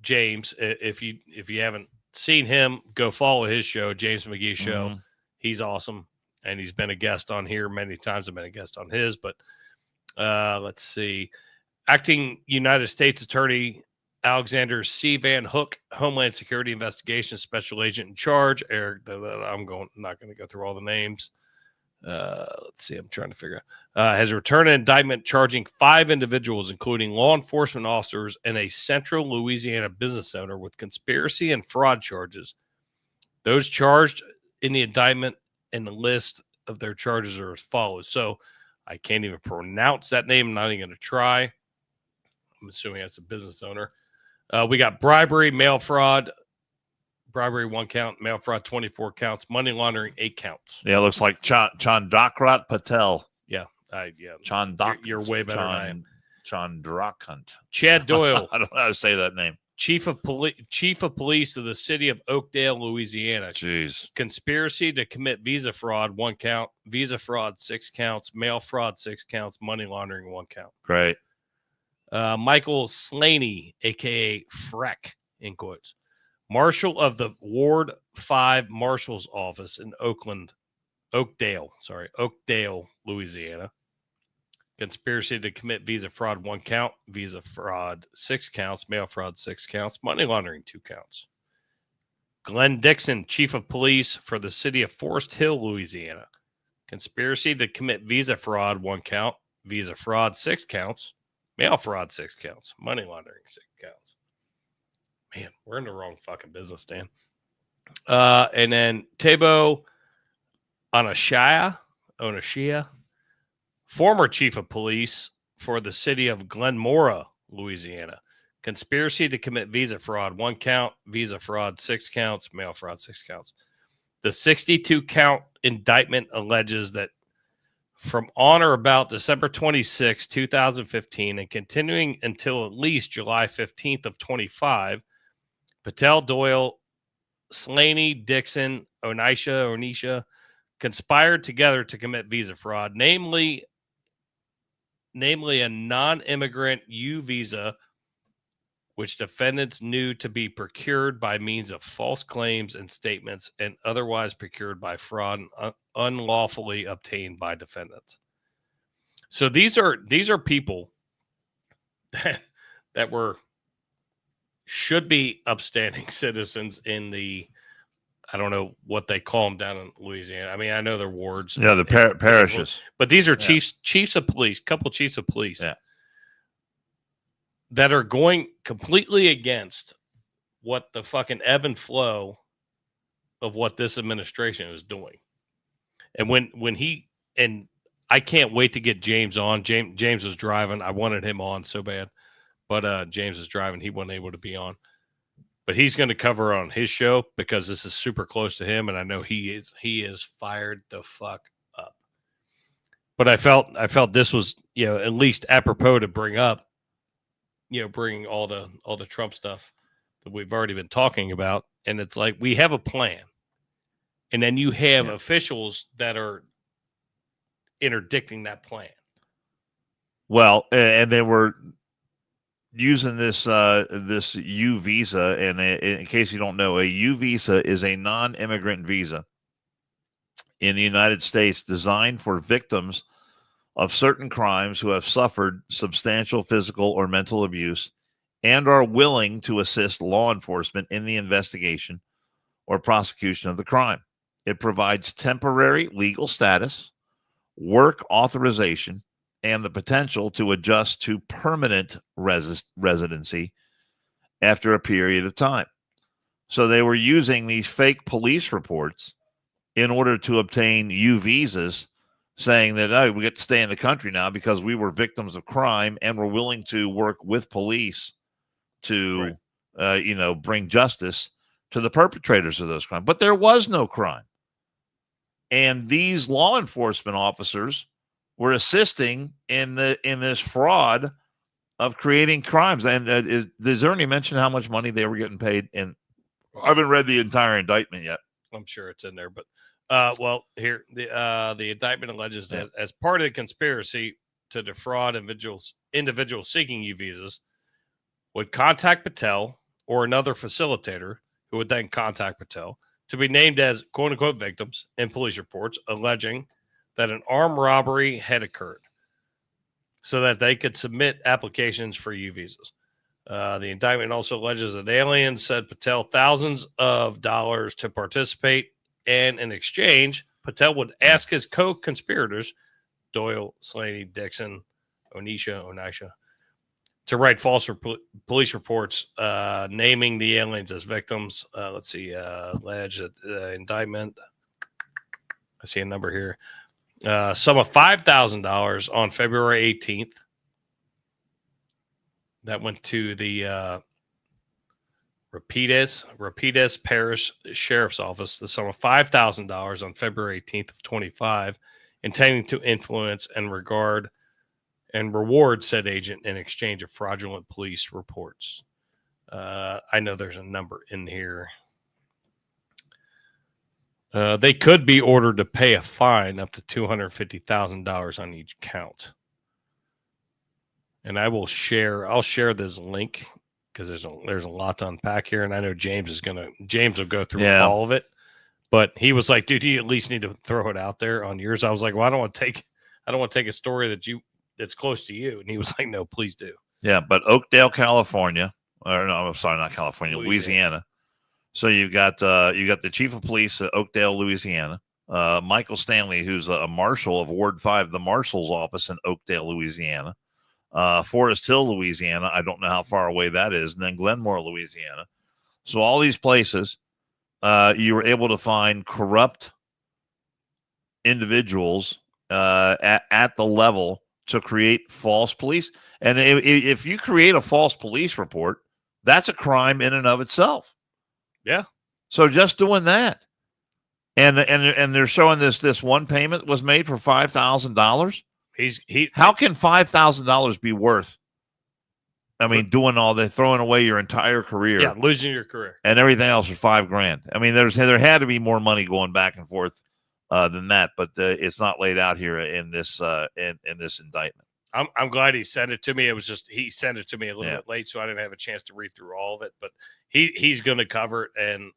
James. If you haven't seen him, go follow his show, James McGee Show. Mm-hmm. He's awesome, and he's been a guest on here many times. I've been a guest on his, but let's see. Acting United States Attorney Alexander C. Van Hook, Homeland Security Investigations Special Agent in charge. Eric, I'm not going to go through all the names. Let's see. I'm trying to figure out. Has returned an indictment charging 5 individuals, including law enforcement officers and a central Louisiana business owner, with conspiracy and fraud charges. Those charged in the indictment and the list of their charges are as follows. So I can't even pronounce that name. I'm not even going to try. I'm assuming that's a business owner. We got bribery, mail fraud. Bribery 1 count, mail fraud 24 counts, money laundering 8 counts. Yeah, it looks like Chandrakant Patel. Yeah. You're way better than I am. Chandrakant. Chad Doyle. I don't know how to say that name. Chief of Police of the city of Oakdale, Louisiana. Jeez. Conspiracy to commit visa fraud 1 count, visa fraud 6 counts, mail fraud 6 counts, money laundering 1 count. Great. Michael Slaney, a.k.a. Freck, in quotes. Marshal of the Ward 5 Marshal's Office in Oakdale, Louisiana. Conspiracy to commit visa fraud 1 count, visa fraud 6 counts, mail fraud 6 counts, money laundering 2 counts. Glenn Dixon, Chief of Police for the city of Forest Hill, Louisiana. Conspiracy to commit visa fraud 1 count, visa fraud 6 counts, mail fraud 6 counts, money laundering 6 counts. Man, we're in the wrong fucking business, Dan. And then Tabo Onashia, former chief of police for the city of Glenmora, Louisiana. Conspiracy to commit visa fraud, 1 count, visa fraud, 6 counts, mail fraud, 6 counts. The 62-count indictment alleges that from on or about December 26, 2015, and continuing until at least July 15th of 25, Patel, Doyle, Slaney, Dixon, Onisha conspired together to commit visa fraud, namely a non-immigrant U visa, which defendants knew to be procured by means of false claims and statements and otherwise procured by fraud and unlawfully obtained by defendants. So these are people that should be upstanding citizens in the, I don't know what they call them down in Louisiana. I mean, I know they're wards. Yeah, the parishes. But these are chiefs of police, couple chiefs of police that are going completely against what the fucking ebb and flow of what this administration is doing. And when he, and I can't wait to get James on. James was driving. I wanted him on so bad, but James is driving. He wasn't able to be on. But he's going to cover on his show because this is super close to him, and I know he is fired the fuck up. But I felt this was, at least apropos to bring up, bringing all the Trump stuff that we've already been talking about, and it's like we have a plan, and then you have officials that are interdicting that plan. Well, and they were using this U visa, and in case you don't know, a U visa is a non-immigrant visa in the United States designed for victims of certain crimes who have suffered substantial physical or mental abuse and are willing to assist law enforcement in the investigation or prosecution of the crime. It provides temporary legal status, work authorization, and the potential to adjust to permanent residency after a period of time. So they were using these fake police reports in order to obtain U visas, saying that, we get to stay in the country now because we were victims of crime and we're willing to work with police to, bring justice to the perpetrators of those crimes. But there was no crime. And these law enforcement officers were assisting in this fraud of creating crimes. And is there any mention how much money they were getting paid? And I haven't read the entire indictment yet. I'm sure it's in there, but here the indictment alleges that as part of the conspiracy to defraud individuals seeking U visas would contact Patel or another facilitator who would then contact Patel to be named as quote unquote victims in police reports alleging that an armed robbery had occurred so that they could submit applications for U visas. The indictment also alleges that aliens sent Patel thousands of dollars to participate, and in exchange, Patel would ask his co-conspirators, Doyle, Slaney, Dixon, Onisha, to write false police reports naming the aliens as victims. Let's see, alleged that the indictment, I see a number here, sum of $5,000 on February 18th. That went to the Rapides Parish Sheriff's Office, the sum of $5,000 on February 18th of 25, intending to influence and reward said agent in exchange of fraudulent police reports. I know there's a number in here. They could be ordered to pay a fine up to $250,000 on each count. And I'll share this link because there's a lot to unpack here, and I know James will go through all of it. But he was like, dude, you at least need to throw it out there on yours. I was like, well, I don't want to take a story that's close to you. And he was like, no, please do. Yeah, but Oakdale, California, or no, I'm sorry, not California, Louisiana. So you got the chief of police at Oakdale, Louisiana, Michael Stanley, who's a marshal of Ward 5, the marshal's office in Oakdale, Louisiana, Forest Hill, Louisiana. I don't know how far away that is, and then Glenmore, Louisiana. So all these places, you were able to find corrupt individuals at the level to create false police. And if you create a false police report, that's a crime in and of itself. Yeah. So just doing that, and they're showing this one payment was made for $5,000. How can $5,000 be worth? I mean, doing all the throwing away your entire career, losing your career, and everything else for $5,000. I mean, there had to be more money going back and forth than that, but it's not laid out here in this in this indictment. I'm glad he sent it to me. It was just he sent it to me a little bit late, so I didn't have a chance to read through all of it. But he's going to cover it, and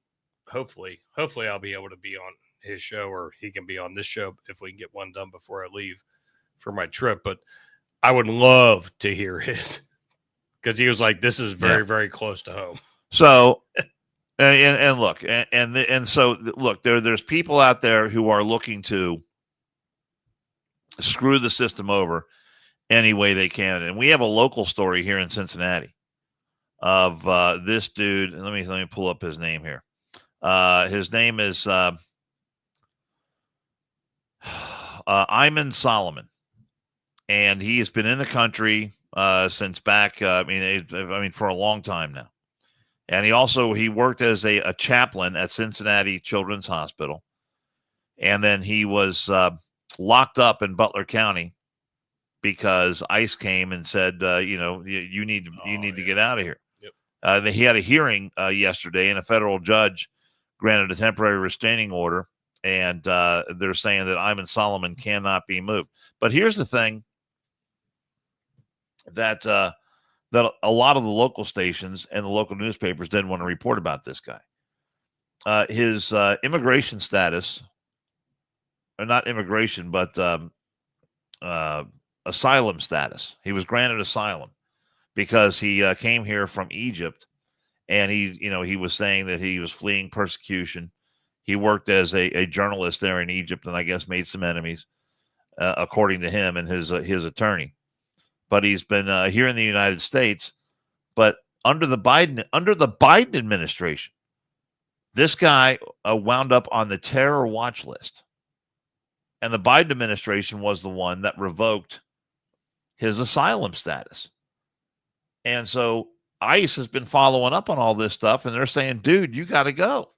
hopefully I'll be able to be on his show, or he can be on this show if we can get one done before I leave for my trip. But I would love to hear it because he was like, "This is very very close to home." So. And look, and so look, there's people out there who are looking to screw the system over any way they can. And we have a local story here in Cincinnati of this dude. Let me pull up his name here. His name is Ayman Solomon, and he has been in the country since back. I mean, for a long time now. And he worked as a chaplain at Cincinnati Children's Hospital. And then he was locked up in Butler County because ICE came and said, you need to get out of here. Yep. He had a hearing yesterday, and a federal judge granted a temporary restraining order. And they're saying that Ayman Solomon cannot be moved. But here's the thing that a lot of the local stations and the local newspapers didn't want to report about this guy. His immigration status, or not immigration, but asylum status. He was granted asylum because he came here from Egypt, and he was saying that he was fleeing persecution. He worked as a journalist there in Egypt, and I guess made some enemies, according to him and his attorney. But he's been here in the United States. But under the Biden administration, this guy wound up on the terror watch list. And the Biden administration was the one that revoked his asylum status. And so ICE has been following up on all this stuff, and they're saying, dude, you got to go.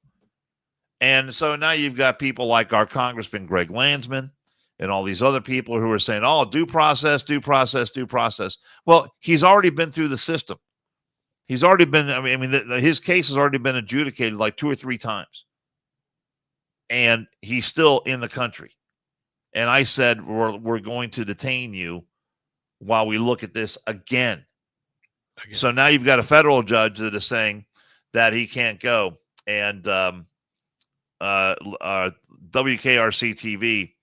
And so now you've got people like our Congressman Greg Landsman, and all these other people who are saying, oh, due process, due process, due process. Well, he's already been through the system. He's already been, his case has already been adjudicated like 2 or 3 times. And he's still in the country. And I said, we're going to detain you while we look at this again. So now you've got a federal judge that is saying that he can't go. And WKRC-TV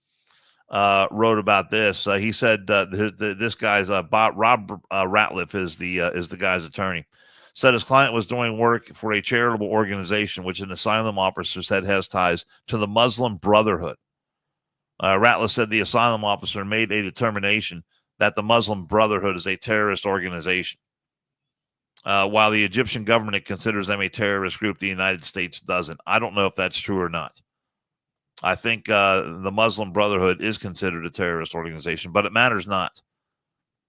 wrote about this. He said this guy's Rob Ratliff is the guy's attorney. Said his client was doing work for a charitable organization, which an asylum officer said has ties to the Muslim Brotherhood. Ratliff said the asylum officer made a determination that the Muslim Brotherhood is a terrorist organization. While the Egyptian government considers them a terrorist group, the United States doesn't. I don't know if that's true or not. I think the Muslim Brotherhood is considered a terrorist organization, but it matters not,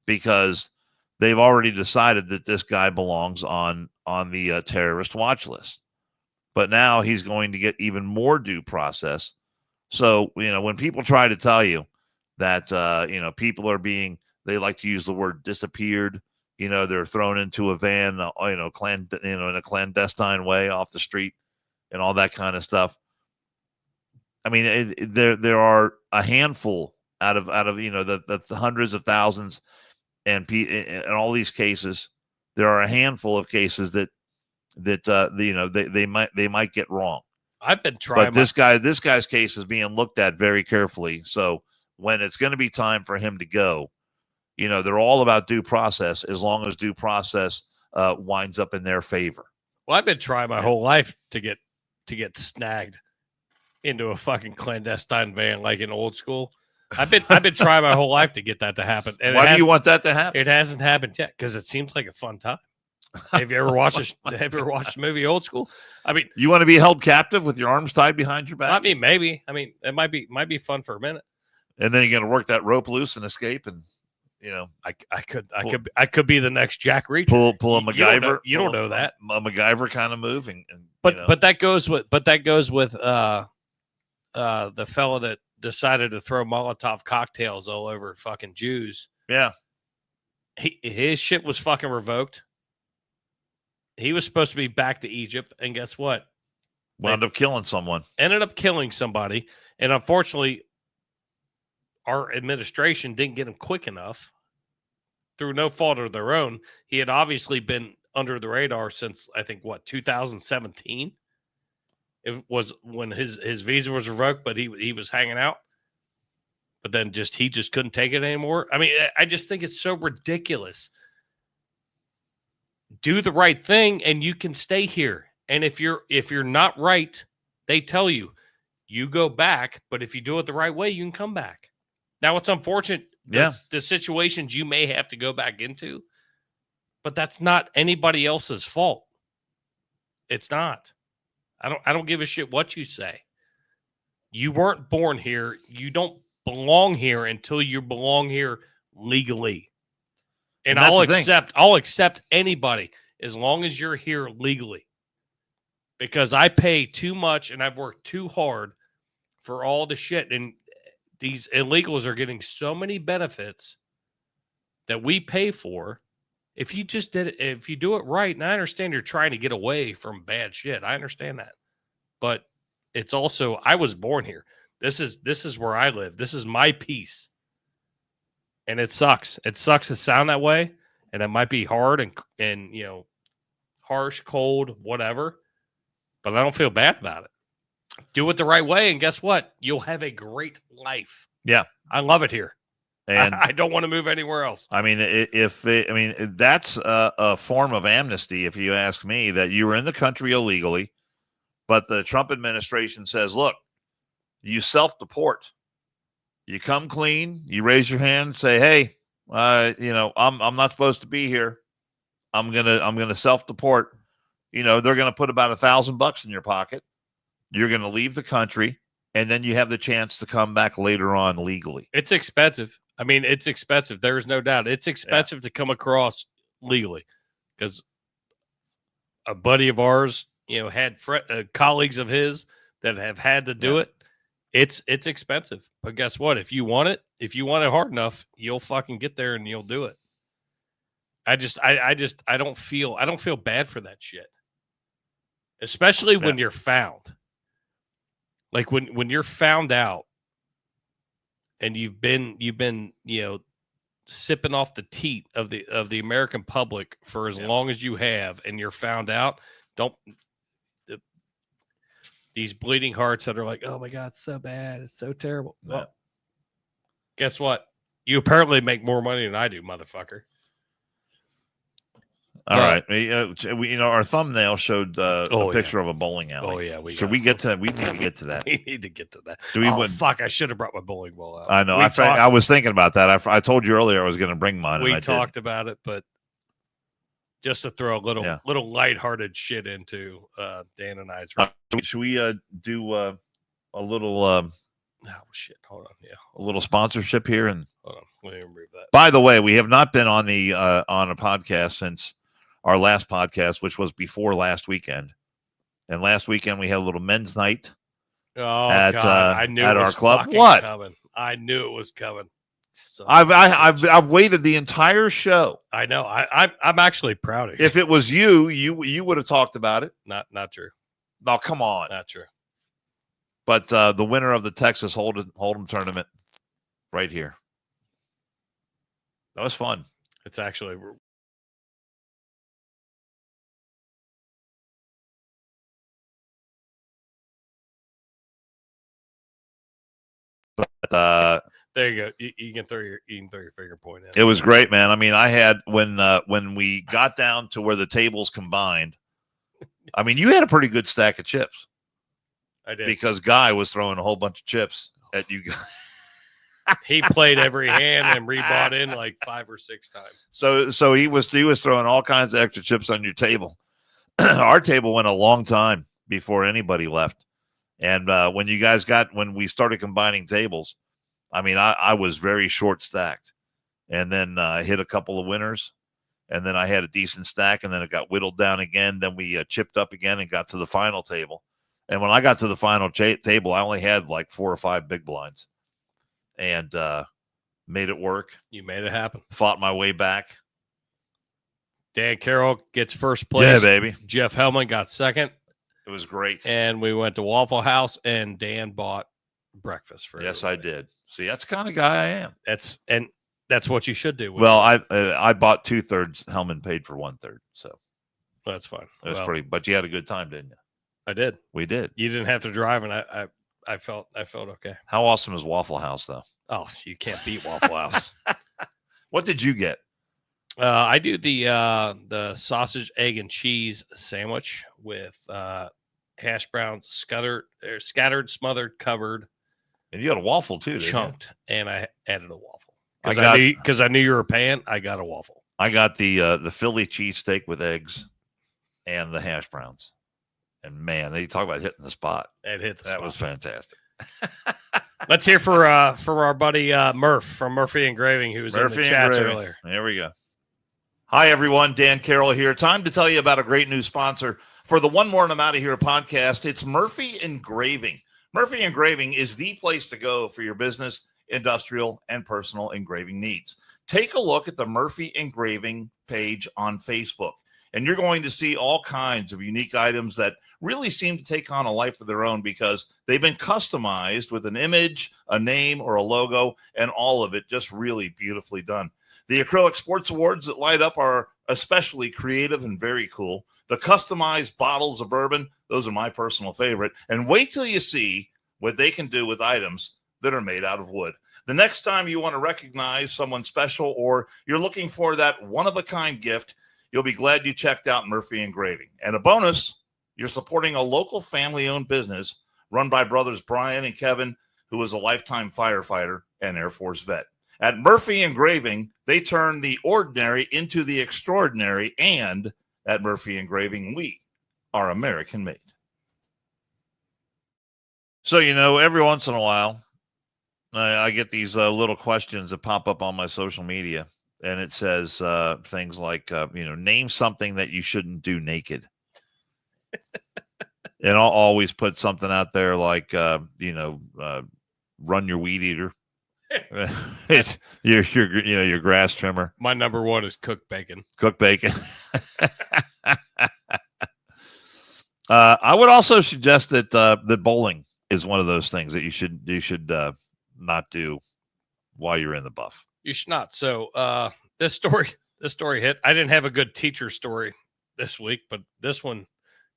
because they've already decided that this guy belongs on the terrorist watch list. But now he's going to get even more due process. So, when people try to tell you that, people are they like to use the word disappeared, they're thrown into a van, in a clandestine way off the street and all that kind of stuff. I mean, there are a handful out of the hundreds of thousands and in all these cases, there are a handful of cases that they might get wrong. I've been trying, but this guy's case is being looked at very carefully. So when it's going to be time for him to go, they're all about due process, as long as due process winds up in their favor. Well, I've been trying my whole life to get snagged into a fucking clandestine van, like in old school. I've been trying my whole life to get that to happen. And why do you want that to happen? It hasn't happened yet because it seems like a fun time. Have you ever watched the movie Old School? I mean, you want to be held captive with your arms tied behind your back? I mean, maybe. I mean, it might be fun for a minute. And then you're going to work that rope loose and escape, and I could be the next Jack Reacher. Pull a MacGyver. You don't know that. A MacGyver kind of move, but that goes with the fella that decided to throw Molotov cocktails all over fucking Jews. Yeah, his shit was fucking revoked. He was supposed to be back to Egypt, and guess what? Wound up killing someone. Ended up killing somebody, and unfortunately, our administration didn't get him quick enough. Through no fault of their own, he had obviously been under the radar since, I think, 2017. It was when his visa was revoked, but he was hanging out. But then he just couldn't take it anymore. I mean, I just think it's so ridiculous. Do the right thing, and you can stay here. And if you're not right, they tell you go back. But if you do it the right way, you can come back. Now, it's unfortunate. The situations you may have to go back into, but that's not anybody else's fault. It's not. I don't give a shit what you say. You weren't born here. You don't belong here until you belong here legally. And I'll accept anybody as long as you're here legally. Because I pay too much and I've worked too hard for all the shit. And these illegals are getting so many benefits that we pay for. If you do it right, and I understand you're trying to get away from bad shit. I understand that. But it's also, I was born here. This is where I live. This is my peace. And it sucks. It sucks to sound that way. And it might be hard and harsh, cold, whatever. But I don't feel bad about it. Do it the right way, and guess what? You'll have a great life. Yeah. I love it here. And I don't want to move anywhere else. I mean, that's a form of amnesty, if you ask me, that you were in the country illegally, but the Trump administration says, look, you self-deport. You come clean, you raise your hand, say, hey, I'm not supposed to be here. I'm gonna self-deport. They're gonna put about $1,000 in your pocket. You're going to leave the country, and then you have the chance to come back later on legally. It's expensive. I mean, it's expensive. There's no doubt. It's expensive to come across legally because a buddy of ours, had colleagues of his that have had to do it. It's expensive. But guess what? If you want it hard enough, you'll fucking get there and you'll do it. I don't feel bad for that shit. Especially when you're found. Like when you're found out and you've been sipping off the teat of the American public for as long as you have, and you're found out, these bleeding hearts that are like, oh my God, it's so bad, it's so terrible. Yeah. Well, guess what? You apparently make more money than I do, motherfucker. All right. Our thumbnail showed a picture of a bowling alley. Oh, yeah. We need to get to that. We need to get to that. Fuck. I should have brought my bowling ball out. I know. I was thinking about that. I told you earlier I was going to bring mine. We talked about it, but just to throw a little lighthearted shit into Dan and I's. Should we do a little... oh, shit. Hold on. Yeah. A little sponsorship here. And hold on. Let me remove that. By the way, we have not been on on a podcast since our last podcast, which was before last weekend. And last weekend we had a little men's night God. I knew at it our was club. What? Coming. I knew it was coming. I've waited the entire show. I know. I'm actually proud of you. If it was you would have talked about it. Not true. No, come on. Not true. But the winner of the Texas Hold'em tournament right here. That was fun. It's actually... But there you go. You can throw your finger point in. It was great, man. I mean, I had when we got down to where the tables combined. I mean, you had a pretty good stack of chips. I did, because Guy was throwing a whole bunch of chips at you guys. He played every hand and rebought in like 5 or 6 times. So he was throwing all kinds of extra chips on your table. Our table went a long time before anybody left. And when we started combining tables, I mean, I was very short stacked, and then hit a couple of winners, and then I had a decent stack, and then it got whittled down again. Then we chipped up again and got to the final table. And when I got to the final table, I only had like 4 or 5 big blinds, and made it work. You made it happen. Fought my way back. Dan Carroll gets first place. Yeah, baby. Jeff Hellman got second. It was great. And we went to Waffle House, and Dan bought breakfast for Yes, everybody. I did. See, that's the kind of guy I am. That's what you should do. Well, I bought 2/3. Hellman paid for 1/3. So that's fine. It was pretty. But you had a good time, didn't you? I did. We did. You didn't have to drive, and I felt okay. How awesome is Waffle House, though? Oh, so you can't beat Waffle House. What did you get? I do the sausage, egg, and cheese sandwich with hash browns, scattered, smothered, covered, And you got a waffle too, chunked, and I added a waffle I because I knew you were paying. I got a waffle. I got the Philly cheesesteak with eggs and the hash browns. And man, they talk about hitting the spot. It hit the That spot. was fantastic. Let's hear for our buddy Murph from Murphy Engraving, who was in the chats earlier. There we go. Hi, everyone. Dan Carroll here. Time to tell you about a great new sponsor for the One More and I'm Out of Here podcast. It's Murphy Engraving. Murphy Engraving is the place to go for your business, industrial, and personal engraving needs. Take a look at the Murphy Engraving page on Facebook, and you're going to see all kinds of unique items that really seem to take on a life of their own because they've been customized with an image, a name, or a logo, and all of it just really beautifully done. The acrylic sports awards that light up are especially creative and very cool. The customized bottles of bourbon, those are my personal favorite. And wait till you see what they can do with items that are made out of wood. The next time you want to recognize someone special or you're looking for that one-of-a-kind gift, you'll be glad you checked out Murphy Engraving. And a bonus, you're supporting a local family-owned business run by brothers Brian and Kevin, who is a lifetime firefighter and Air Force vet. At Murphy Engraving, they turn the ordinary into the extraordinary, and at Murphy Engraving, we are American-made. So, every once in a while, I get these little questions that pop up on my social media, and it says things like, name something that you shouldn't do naked. And I'll always put something out there like, run your weed eater. It's your grass trimmer. My number one is cooked bacon. Cooked bacon. I would also suggest that that bowling is one of those things that you should not do while you're in the buff. You should not. So this story hit. I didn't have a good teacher story this week, but this one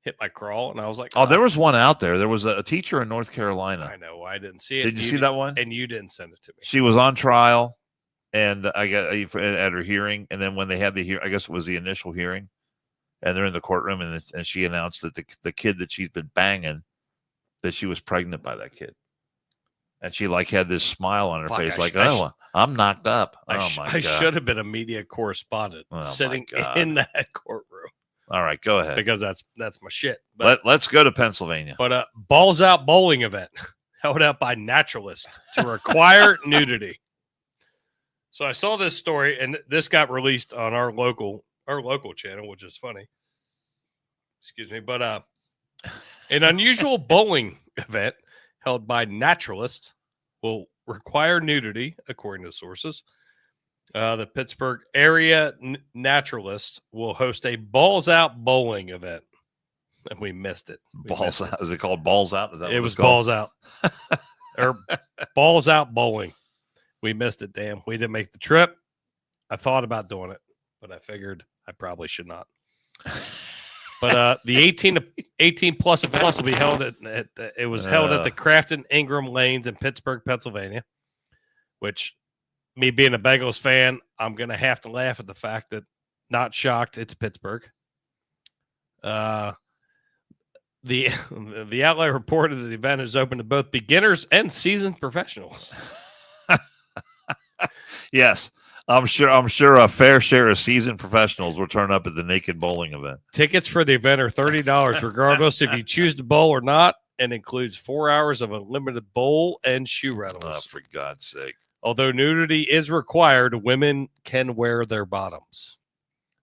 hit my crawl, and I was like, oh, there was one out there. There was a teacher in North Carolina. I know. I didn't see it. Did you see that one? And you didn't send it to me. She was on trial, and I got at her hearing, and then when they had the hearing, I guess it was the initial hearing, and they're in the courtroom, and she announced that the kid that she's been banging, that she was pregnant by that kid. And she had this smile on her face, I'm knocked up. I should have been a media correspondent sitting in that courtroom. All right, go ahead. Because that's my shit. But, let's go to Pennsylvania. But Balls Out bowling event held out by Naturist to require nudity. So I saw this story, and this got released on our local channel, which is funny. Excuse me, but an unusual bowling event held by naturalists will require nudity, according to sources. The Pittsburgh area naturalists will host a Balls Out bowling event, and we missed it. Balls Out? Is it called Balls Out? Is that it was Balls Out, or Balls Out bowling. We missed it. Damn, we didn't make the trip. I thought about doing it, but I figured I probably should not. But the 18 plus event will be held held at the Crafton Ingram Lanes in Pittsburgh, Pennsylvania, which, me being a Bengals fan, I'm going to have to laugh at the fact that, not shocked, it's Pittsburgh. The outlet reported that the event is open to both beginners and seasoned professionals. Yes. I'm sure a fair share of seasoned professionals will turn up at the naked bowling event. Tickets for the event are $30, regardless if you choose to bowl or not, and includes 4 hours of unlimited bowl and shoe rentals. Oh, for God's sake. Although nudity is required, women can wear their bottoms.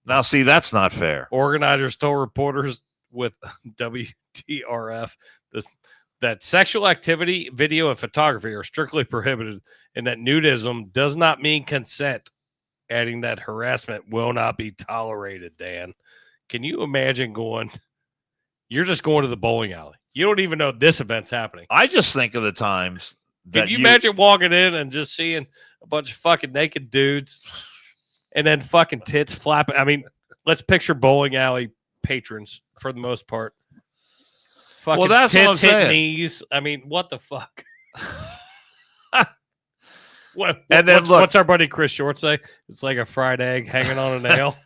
Now, see, that's not fair. Organizers told reporters with WTRF that sexual activity, video, and photography are strictly prohibited, and that nudism does not mean consent, adding that harassment will not be tolerated, Dan. Can you imagine you're just going to the bowling alley. You don't even know this event's happening. I just think of the times that Can you imagine walking in and just seeing a bunch of fucking naked dudes and then fucking tits flapping? I mean, let's picture bowling alley patrons for the most part. Fucking well, that's tits what I'm hit saying. knees. I mean, what the fuck? What's our buddy Chris Short say? It's like a fried egg hanging on a nail.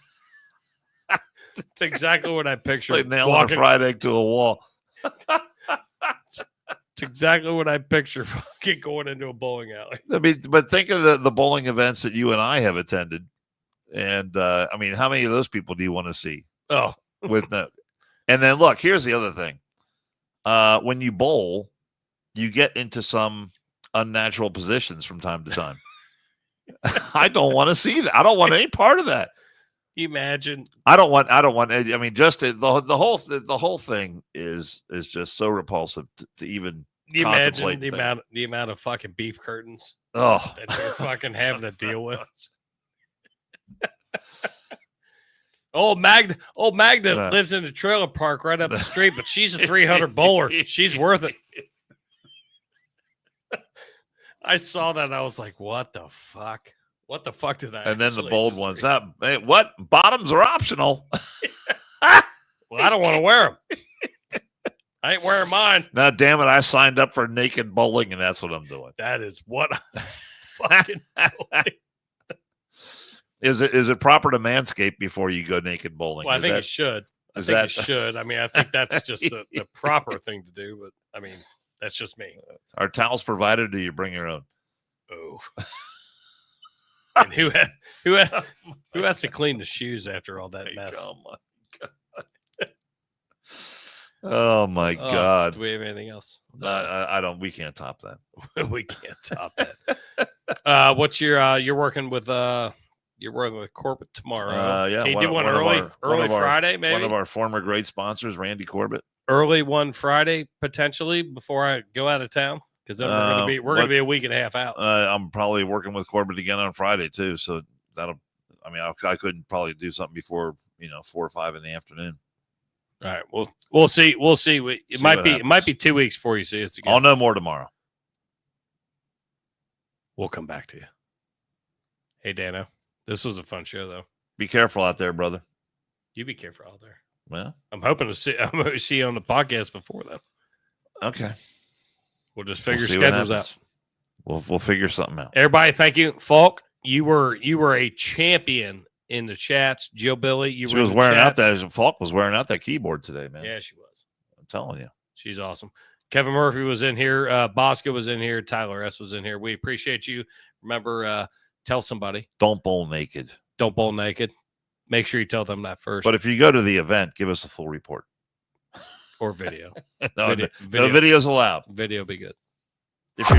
It's exactly what I picture. Like nailing a fried egg to a wall. It's exactly what I picture fucking going into a bowling alley. I mean, but think of the bowling events that you and I have attended. And, I mean, how many of those people do you want to see? Oh. And then, look, here's the other thing. When you bowl, you get into some unnatural positions from time to time. I don't want to see that. I don't want any part of that. You imagine? I don't want. I mean, just the whole thing is just so repulsive to even. You imagine the amount of fucking beef curtains that you're fucking having to deal with. Old Magda lives in the trailer park right up the street, but she's a 300 bowler. She's worth it. I saw that. And I was like, what the fuck? What the fuck did I? And then the bold ones. Hey, what? Bottoms are optional. Well, I don't want to wear them. I ain't wearing mine. Now, damn it. I signed up for naked bowling, and that's what I'm doing. That is what I'm fucking doing. Is it proper to manscape before you go naked bowling? Well, I think it should. I think it should. I mean, I think that's just the proper thing to do. But I mean, that's just me. Are towels provided, or do you bring your own? Oh. And who has to clean the shoes after all that mess? Oh my God! Do we have anything else? I don't. We can't top that. We can't top that. What's you're working with? You're working with corporate tomorrow. Yeah. Can you do one early Friday, maybe? One of our former great sponsors, Randy Corbett. Early one Friday, potentially, before I go out of town. Because then we're gonna be a week and a half out. I'm probably working with Corbett again on Friday too. So I couldn't probably do something before 4 or 5 in the afternoon. All right. We'll see. We'll see. It might be 2 weeks before you see us again. I'll know more tomorrow. We'll come back to you. Hey, Dano. This was a fun show, though. Be careful out there, brother. You be careful out there. Well, I'm hoping to see you on the podcast before then. Okay. We'll just figure schedules out. We'll figure something out. Everybody, thank you, Falk. You were a champion in the chats. Jill Billy, Falk was wearing out that keyboard today, man. Yeah, she was. I'm telling you, she's awesome. Kevin Murphy was in here. Bosco was in here. Tyler S was in here. We appreciate you. Remember, tell somebody. Don't bowl naked. Don't bowl naked. Make sure you tell them that first. But if you go to the event, give us a full report. Or video. No video's allowed. Video be good. If you're